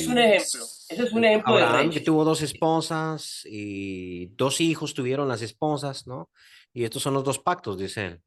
un y ejemplo. Ese es un ejemplo de Abraham que Resh. tuvo dos esposas y dos hijos tuvieron las esposas, ¿no? Y estos son los dos pactos, dice él.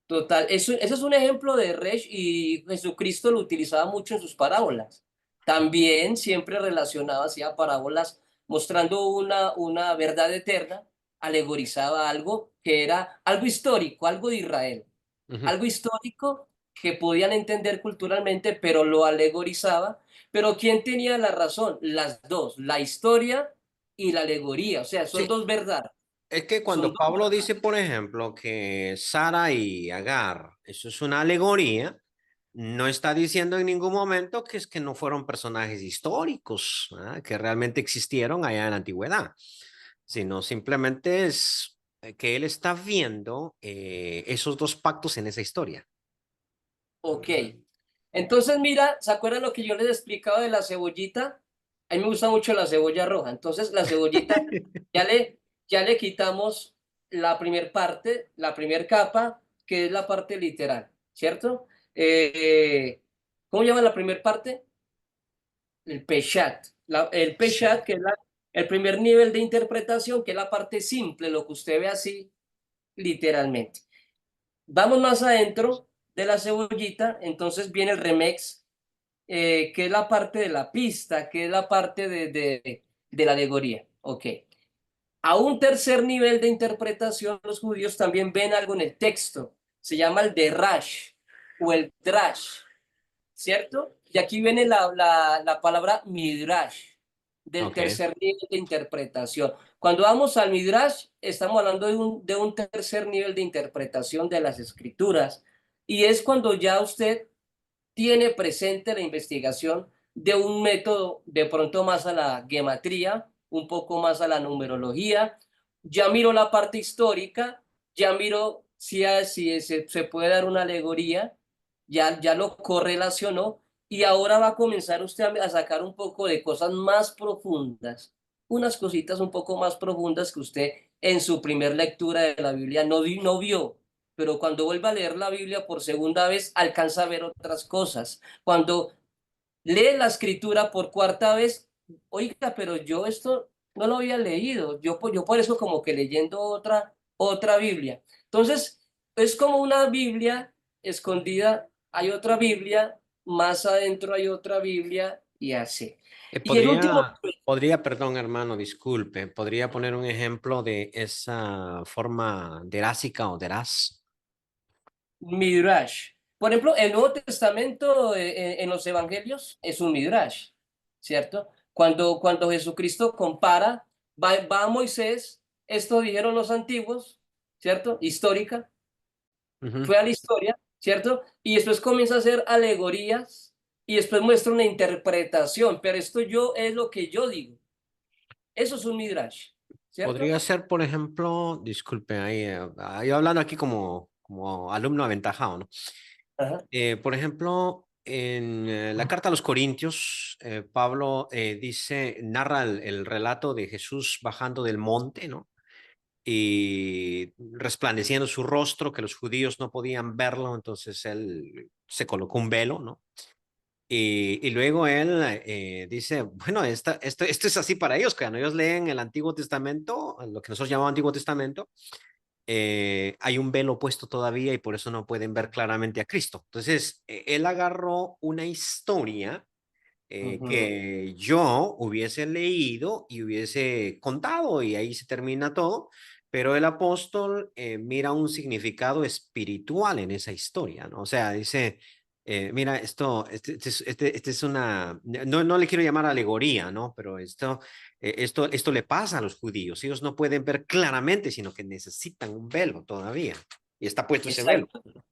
Total, ese es un ejemplo de Resh y Jesucristo lo utilizaba mucho en sus parábolas. También siempre relacionaba, hacía parábolas mostrando una verdad eterna, alegorizaba algo que era algo histórico, algo de Israel, Ujú. algo histórico que podían entender culturalmente, pero lo alegorizaba. Pero ¿quién tenía la razón? Las dos, la historia y la alegoría, o sea, son Sí, dos verdades, es que son cuando dos Pablo verdades. dice, por ejemplo, que Sara y Agar, eso es una alegoría, no está diciendo en ningún momento que es que no fueron personajes históricos, ¿ah? Que realmente existieron allá en la antigüedad, sino simplemente es que él está viendo esos dos pactos en esa historia. Ok. Entonces, mira, ¿se acuerdan lo que yo les explicaba de la cebollita? A mí me gusta mucho la cebolla roja. Entonces, la cebollita, ya le, ya le quitamos la primer parte, la primer capa, que es la parte literal, ¿cierto? ¿Cómo llama la primer parte? El Peshat. El Peshat, que es el primer nivel de interpretación, que es la parte simple, lo que usted ve así, literalmente. Vamos más adentro de la cebollita, entonces viene el remix, que es la parte de la pista, que es la parte de la alegoría. Ok. A un tercer nivel de interpretación, los judíos también ven algo en el texto. Se llama el derash o el drash, ¿cierto? Y aquí viene la palabra midrash, del Ok. tercer nivel de interpretación. Cuando vamos al midrash, estamos hablando de un tercer nivel de interpretación de las escrituras. Y es cuando ya usted tiene presente la investigación de un método de pronto más a la gematría, un poco más a la numerología, ya miro la parte histórica, ya miro si se puede dar una alegoría, ya lo correlacionó y ahora va a comenzar usted a sacar un poco de cosas más profundas, unas cositas un poco más profundas que usted en su primer lectura de la Biblia no vio, pero cuando vuelva a leer la Biblia por segunda vez alcanza a ver otras cosas. Cuando lee la escritura por cuarta vez, oiga, pero yo esto no lo había leído, yo por eso como que leyendo otra Biblia. Entonces, es como una Biblia escondida, hay otra Biblia, más adentro hay otra Biblia y así. Y el último, Perdón, hermano, disculpe, podría poner un ejemplo de esa forma derásica o deraz. Midrash. Por ejemplo, el Nuevo Testamento en los Evangelios es un Midrash, ¿cierto? Cuando Jesucristo compara, va a Moisés, esto dijeron los antiguos, ¿cierto? Histórica, Ujú. fue a la historia, ¿cierto? Y después comienza a hacer alegorías y después muestra una interpretación, pero esto yo es lo que yo digo. Eso es un Midrash, ¿cierto? Podría ser, por ejemplo, disculpe, ahí, yo hablando aquí como alumno aventajado, ¿no? Ajá. Por ejemplo, en la carta a los Corintios, Pablo narra el relato de Jesús bajando del monte, ¿no? Y resplandeciendo su rostro, que los judíos no podían verlo, entonces él se colocó un velo, ¿no? Y luego él dice, bueno, esto es así para ellos, que cuando ellos leen el Antiguo Testamento, lo que nosotros llamamos Antiguo Testamento, hay un velo puesto todavía y por eso no pueden ver claramente a Cristo. Entonces, él agarró una historia Ujú. que yo hubiese leído y hubiese contado y ahí se termina todo, pero el apóstol mira un significado espiritual en esa historia, ¿no? O sea, dice, mira, este es una, no le quiero llamar alegoría, ¿no? Pero esto le pasa a los judíos, ellos no pueden ver claramente, sino que necesitan un velo todavía y está puesto ese velo. Exacto.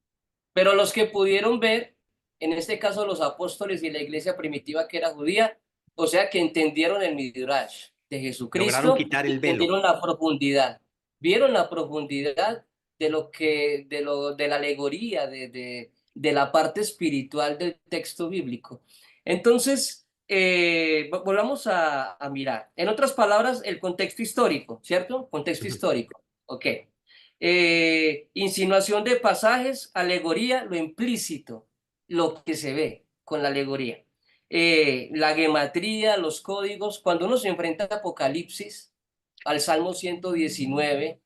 Pero los que pudieron ver, en este caso los apóstoles y la iglesia primitiva que era judía, o sea que entendieron el Midrash de Lograron Jesucristo quitar y el velo. entendieron la profundidad, vieron la profundidad de la alegoría, de la parte espiritual del texto bíblico. Entonces, volvamos a mirar. En otras palabras, el contexto histórico, ¿cierto? Contexto Ujú. histórico. Ok. Insinuación de pasajes, alegoría, lo implícito, lo que se ve con la alegoría. La gematría, los códigos, cuando uno se enfrenta a Apocalipsis, al Salmo 119,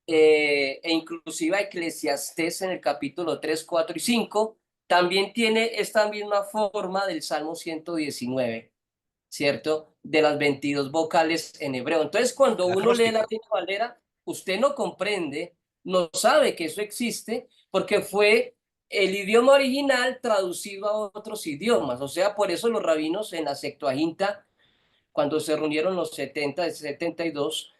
e inclusive a Eclesiastés en el capítulo 3 4 y 5 también tiene esta misma forma del Salmo 119, ¿cierto? De las 22 vocales en hebreo. Entonces, cuando El uno lee la acróstico. Reina Valera, usted no comprende, no sabe que eso existe, porque fue el idioma original traducido a otros idiomas. O sea, por eso los rabinos en la Septuaginta, cuando se reunieron los 70 de 72,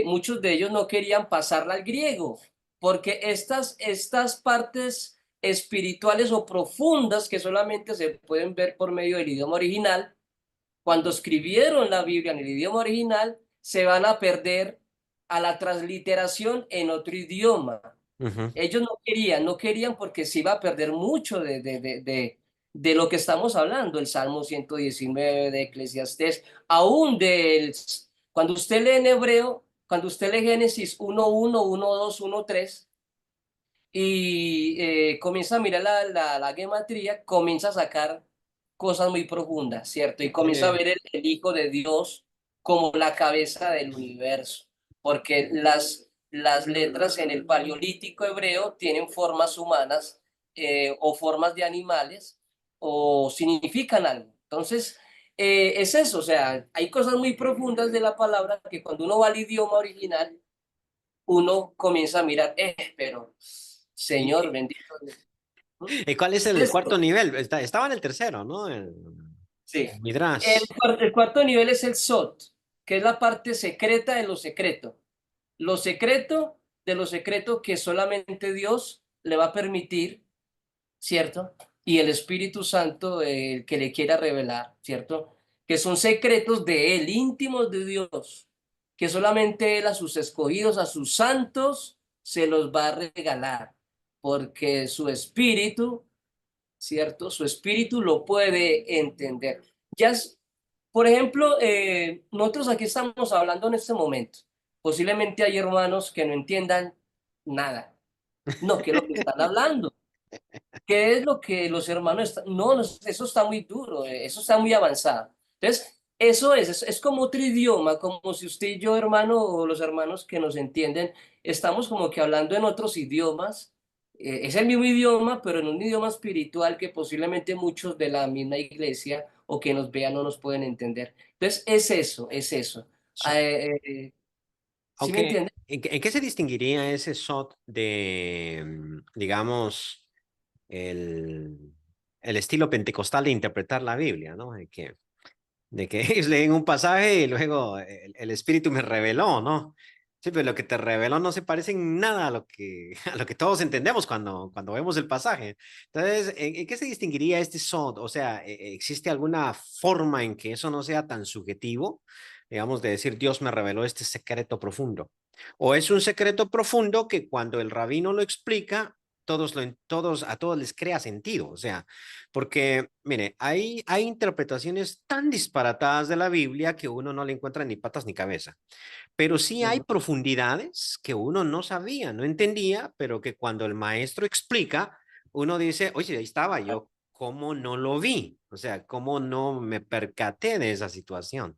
muchos de ellos no querían pasarla al griego, porque estas partes espirituales o profundas que solamente se pueden ver por medio del idioma original, cuando escribieron la Biblia en el idioma original, se van a perder a la transliteración en otro idioma. Ujú. Ellos no querían porque se iba a perder mucho de lo que estamos hablando, el Salmo 119 de Eclesiastés, aún cuando usted lee en hebreo, cuando usted lee Génesis 1.1, 1.2, 1.3 y comienza a mirar la gematría, comienza a sacar cosas muy profundas, ¿cierto? Y comienza a Eh, ver el Hijo de Dios como la cabeza del universo, porque las letras en el paleolítico hebreo tienen formas humanas o formas de animales o significan algo. Entonces, es eso, o sea, hay cosas muy profundas de la palabra que cuando uno va al idioma original, uno comienza a mirar, pero Señor ¿Y, bendito. ¿Mm? cuál es el Entonces, cuarto nivel? Estaba en el tercero, ¿no? sí. El El, Midrash. el cuarto nivel es el Sot, que es la parte secreta de lo secreto. Lo secreto de lo secreto que solamente Dios le va a permitir, ¿cierto? Y el Espíritu Santo que le quiera revelar, ¿cierto? Que son secretos de Él, íntimos de Dios, que solamente Él a sus escogidos, a sus santos, se los va a regalar, porque su espíritu, ¿cierto? Su espíritu lo puede entender. Ya es, por ejemplo, nosotros aquí estamos hablando en este momento. Posiblemente hay hermanos que no entiendan nada. No, ¿qué es lo que están hablando? ¿Qué es lo que los hermanos están? No, eso está muy duro, eso está muy avanzado. Entonces, eso es como otro idioma, como si usted y yo, hermano, o los hermanos que nos entienden, estamos como que hablando en otros idiomas. Es el mismo idioma, pero en un idioma espiritual que posiblemente muchos de la misma iglesia o que nos vean no nos pueden entender. Entonces, es eso, es eso. ¿Sí me Aunque, entiende? en qué se distinguiría ese SOT de, digamos, el, el estilo pentecostal de interpretar la Biblia, ¿no? De que ellos leen un pasaje y luego el Espíritu me reveló, ¿no? Sí, pero lo que te reveló no se parece en nada a lo que, a lo que todos entendemos cuando vemos el pasaje. Entonces, en qué se distinguiría este SOT? O sea, ¿existe alguna forma en que eso no sea tan subjetivo? Digamos, de decir, Dios me reveló este secreto profundo. ¿O es un secreto profundo que cuando el rabino lo explica, a todos les crea sentido? O sea, porque, mire, hay interpretaciones tan disparatadas de la Biblia que uno no le encuentra ni patas ni cabeza, pero sí hay Ujú. profundidades que uno no sabía, no entendía, pero que cuando el maestro explica, uno dice, oye, ahí estaba yo, ¿cómo no lo vi? O sea, ¿cómo no me percaté de esa situación?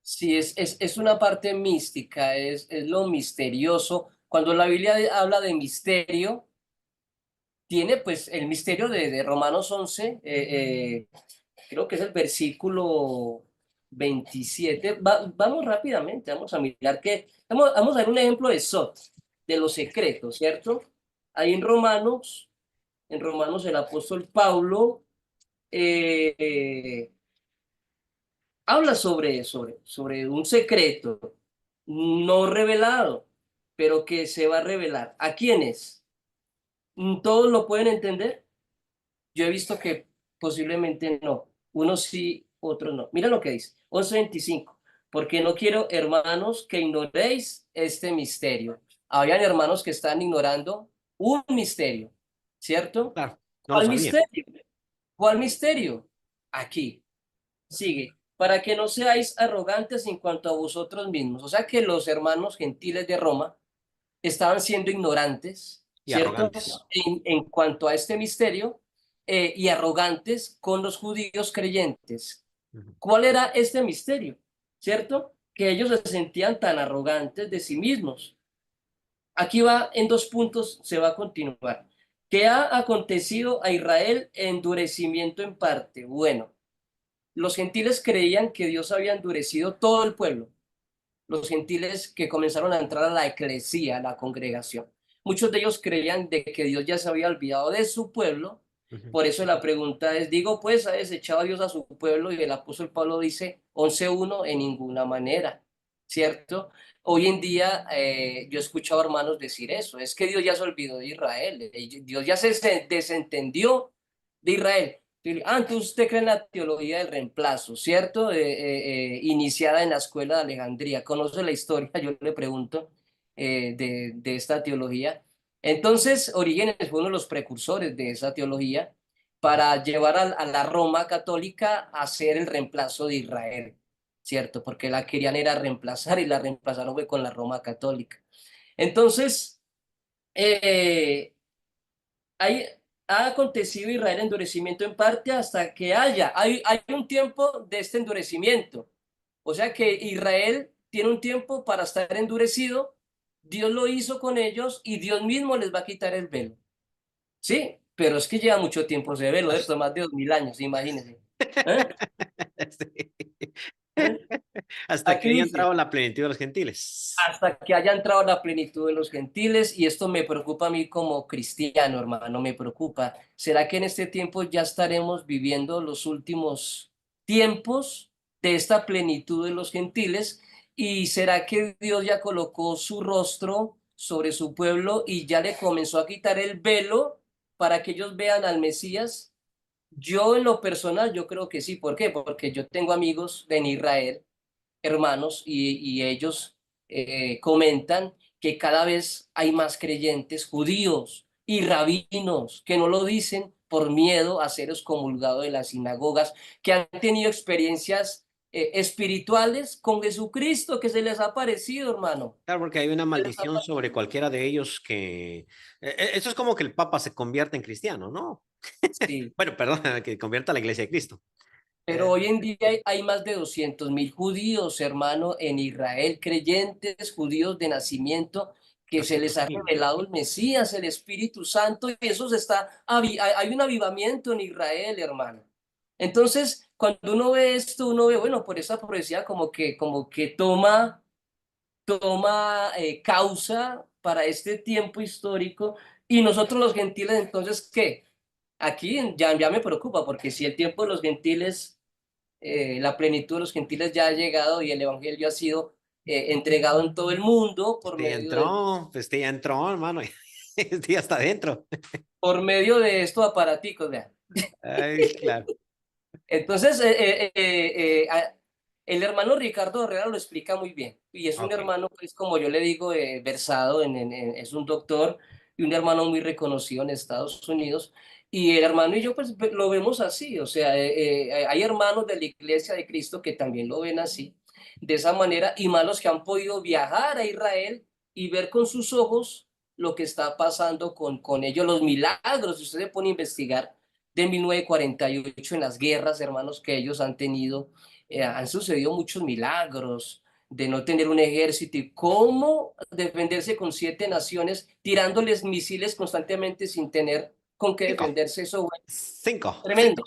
Sí, es una parte mística, es lo misterioso. Cuando la Biblia habla de misterio, tiene pues el misterio de Romanos 11, creo que es el versículo 27. Vamos rápidamente, vamos a mirar que, vamos a ver un ejemplo de Sot, de los secretos, ¿cierto? Ahí en Romanos el apóstol Pablo eh, habla sobre un secreto no revelado, pero que se va a revelar. ¿A quiénes? ¿Todos lo pueden entender? Yo he visto que posiblemente no. Unos sí, otros no. Mira lo que dice. 11:25. Porque no quiero, hermanos, que ignoréis este misterio. Habían hermanos que están ignorando un misterio, ¿cierto? Claro, no lo ¿Cuál sabía. misterio? ¿Cuál misterio? Aquí. Sigue, para que no seáis arrogantes en cuanto a vosotros mismos. O sea que los hermanos gentiles de Roma estaban siendo ignorantes, Y ¿cierto? arrogantes. En cuanto a este misterio y arrogantes con los judíos creyentes. Ujú. ¿Cuál era este misterio? ¿Cierto? Que ellos se sentían tan arrogantes de sí mismos. Aquí va en dos puntos, se va a continuar. ¿Qué ha acontecido a Israel? Endurecimiento en parte. Bueno, los gentiles creían que Dios había endurecido todo el pueblo, los gentiles que comenzaron a entrar a la eclesía, a la congregación. Muchos de ellos creían de que Dios ya se había olvidado de su pueblo. Ujú. Por eso la pregunta es, digo, pues, ¿ha desechado a Dios a su pueblo? Y el apóstol Pablo dice, 11:1, en ninguna manera, ¿cierto? Hoy en día yo he escuchado hermanos decir eso, es que Dios ya se olvidó de Israel, Dios ya se desentendió de Israel. Entonces usted cree en la teología del reemplazo, ¿cierto? Iniciada en la escuela de Alejandría. ¿Conoce la historia? Yo le pregunto de esta teología. Entonces, Orígenes fue uno de los precursores de esa teología para llevar a la Roma católica a ser el reemplazo de Israel, ¿cierto? Porque la querían era reemplazar y la reemplazaron fue con la Roma católica. Entonces, eh, hay, ha acontecido Israel endurecimiento en parte hasta que hay un tiempo de este endurecimiento. O sea que Israel tiene un tiempo para estar endurecido, Dios lo hizo con ellos y Dios mismo les va a quitar el velo. Sí, pero es que lleva mucho tiempo ese velo, Hasta, esto más de 2000 años, imagínense. ¿Eh? sí. ¿Eh? Hasta que Aquí haya dice, entrado la plenitud de los gentiles. hasta que haya entrado la plenitud de los gentiles, y esto me preocupa a mí como cristiano, hermano, me preocupa. ¿Será que en este tiempo ya estaremos viviendo los últimos tiempos de esta plenitud de los gentiles? ¿Y será que Dios ya colocó su rostro sobre su pueblo y ya le comenzó a quitar el velo para que ellos vean al Mesías? Yo en lo personal, yo creo que sí. ¿Por qué? Porque yo tengo amigos en Israel, hermanos, y ellos comentan que cada vez hay más creyentes judíos y rabinos que no lo dicen por miedo a ser excomulgados de las sinagogas, que han tenido experiencias espirituales con Jesucristo, que se les ha aparecido, hermano. Claro, porque hay una Se les ha maldición sobre aparecido. cualquiera de ellos que... Eso es como que el Papa se convierta en cristiano, ¿no? Sí. Bueno, perdón, que convierta a la Iglesia de Cristo. Pero Eh, hoy en día hay más de 200.000 judíos, hermano, en Israel, creyentes judíos de nacimiento, que se les ha 200.000. revelado el Mesías, el Espíritu Santo, y eso se está, hay un avivamiento en Israel, hermano. Entonces, cuando uno ve esto, uno ve, bueno, por esa profecía como que toma causa para este tiempo histórico, y nosotros los gentiles, entonces, ¿qué? Aquí ya me preocupa, porque si el tiempo de los gentiles la plenitud de los gentiles ya ha llegado y el evangelio ha sido entregado en todo el mundo Este ya entró, hermano. Este ya está adentro. por medio de estos aparaticos. Vean. Ay, claro. Entonces, el hermano Ricardo Herrera lo explica muy bien y es un Ok. hermano, pues como yo le digo, versado, es un doctor y un hermano muy reconocido en Estados Unidos. Y el hermano y yo pues lo vemos así, o sea, hay hermanos de la Iglesia de Cristo que también lo ven así, de esa manera, y más los que han podido viajar a Israel y ver con sus ojos lo que está pasando con ellos, los milagros. Si usted se pone a investigar de 1948 en las guerras, hermanos, que ellos han tenido, han sucedido muchos milagros de no tener un ejército y cómo defenderse con 7 naciones tirándoles misiles constantemente sin tener con qué Cinco. defenderse. Eso, bueno, Cinco. tremendo.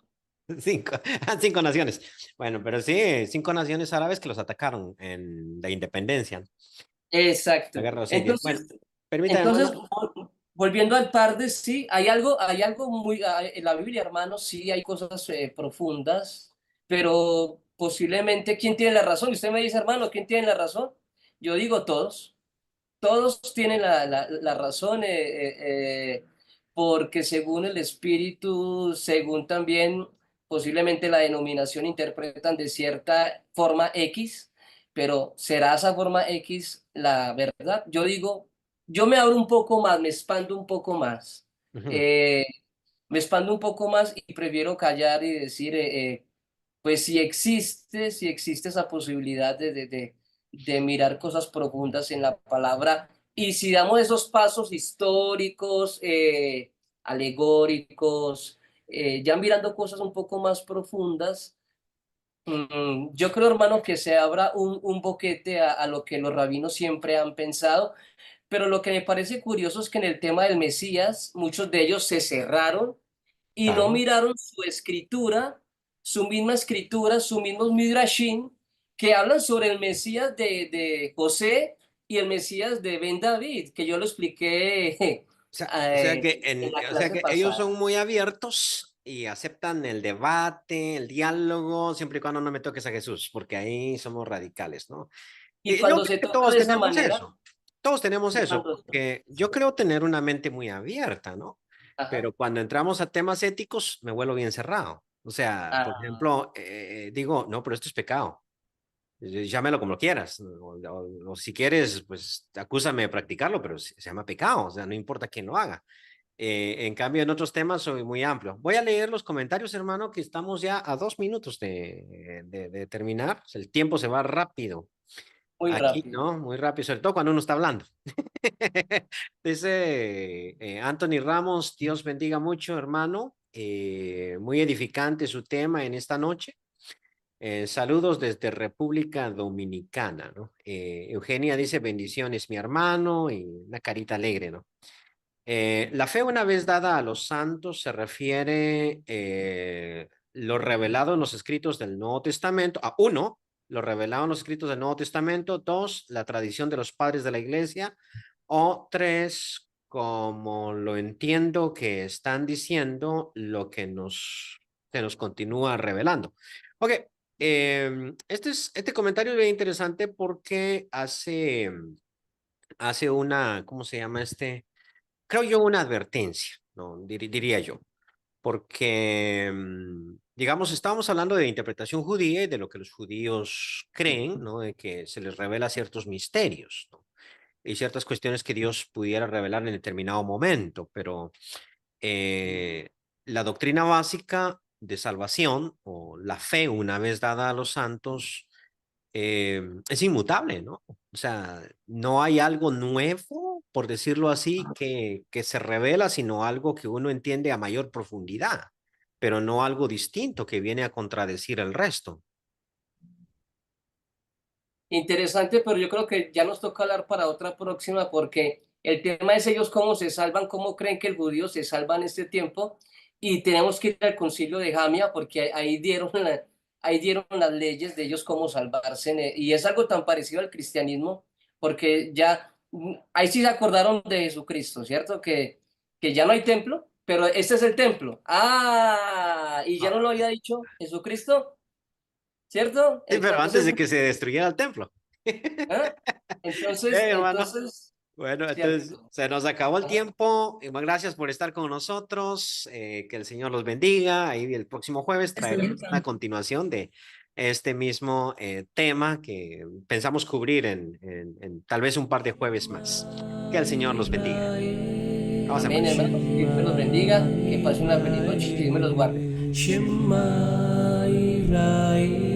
Cinco. Cinco naciones. Bueno, pero sí, cinco naciones árabes que los atacaron en la independencia, la Exacto. guerra de los indios. Bueno, Entonces, permítame, entonces, hermano. volviendo al de sí, hay algo muy, en la Biblia, hermano, sí hay cosas profundas, pero posiblemente, ¿quién tiene la razón? Y usted me dice, hermano, ¿quién tiene la razón? Yo digo todos. Todos tienen la razón, porque según el espíritu, según también posiblemente la denominación, interpretan de cierta forma X, pero ¿será esa forma X la verdad? Yo digo, yo me abro un poco más, me expando un poco más, Ujú. eh, me expando un poco más y prefiero callar y decir, pues si existe esa posibilidad de mirar cosas profundas en la palabra, y si damos esos pasos históricos, alegóricos, ya mirando cosas un poco más profundas, yo creo, hermano, que se abra un boquete a lo que los rabinos siempre han pensado, pero lo que me parece curioso es que en el tema del Mesías, muchos de ellos se cerraron y no Claro. miraron su escritura, su misma escritura, sus mismos midrashim, que hablan sobre el Mesías de José y el Mesías de Ben David, que yo lo expliqué en la O sea clase que ellos pasada. son muy abiertos y aceptan el debate, el diálogo, siempre y cuando no me toques a Jesús, porque ahí somos radicales, ¿no? Y Y yo cuando creo se que toca todos de esa tenemos manera, eso. Todos tenemos y eso, cuando, porque yo creo tener una mente muy abierta, ¿no? ajá, Pero cuando entramos a temas éticos, me vuelvo bien cerrado. O sea, por ah, ejemplo, digo, no, pero esto es pecado. Llámelo como quieras. O si quieres, pues acúsame de practicarlo, pero se llama pecado. O sea, no importa quién lo haga. En cambio, en otros temas soy muy amplio. Voy a leer los comentarios, hermano, que estamos ya a 2 minutos de terminar. El tiempo se va rápido. muy Aquí, rápido. ¿no? Muy rápido, sobre todo cuando uno está hablando. Dice Anthony Ramos, Dios bendiga mucho, hermano. Muy edificante su tema en esta noche. Saludos desde República Dominicana, ¿no? Eugenia dice bendiciones, mi hermano, y una carita alegre, ¿no? La fe una vez dada a los santos se refiere lo revelado en los escritos del Nuevo Testamento, a uno, lo revelado en los escritos del Nuevo Testamento, dos, la tradición de los padres de la iglesia, o tres, como lo entiendo que están diciendo, lo que se nos continúa revelando. Ok, este comentario es bien interesante porque hace una, ¿cómo se llama este? Creo yo, una advertencia, ¿no? Diría yo, porque, digamos, estábamos hablando de interpretación judía y de lo que los judíos creen, ¿no? De que se les revela ciertos misterios, ¿no? y ciertas cuestiones que Dios pudiera revelar en determinado momento, pero la doctrina básica de salvación o la fe una vez dada a los santos es inmutable, ¿no? O sea, no hay algo nuevo, por decirlo así, que se revela, sino algo que uno entiende a mayor profundidad, pero no algo distinto que viene a contradecir el resto. Interesante, pero yo creo que ya nos toca hablar para otra próxima porque el tema es ellos cómo se salvan, cómo creen que el judío se salva en este tiempo y tenemos que ir al concilio de Jamia porque ahí dieron las leyes de ellos cómo salvarse y es algo tan parecido al cristianismo porque ya ahí sí se acordaron de Jesucristo, ¿cierto? Que ya no hay templo, pero este es el templo. Ah, y ya no lo Ah, había dicho Jesucristo, ¿cierto? sí, pero antes Entonces... de que se destruyera el templo. ¿ah? Hermano. Entonces, Bueno, entonces cierto. se nos acabó el Ajá. tiempo. Gracias por estar con nosotros. Que el Señor los bendiga. Ahí el próximo jueves traeremos una continuación de este mismo tema que pensamos cubrir en tal vez un par de jueves más. Que el Señor los bendiga. Vamos, Amén, hermanos. hermanos. Que Dios me los bendiga, que pasen una feliz noche y que Dios me los guarde. Shema Israel.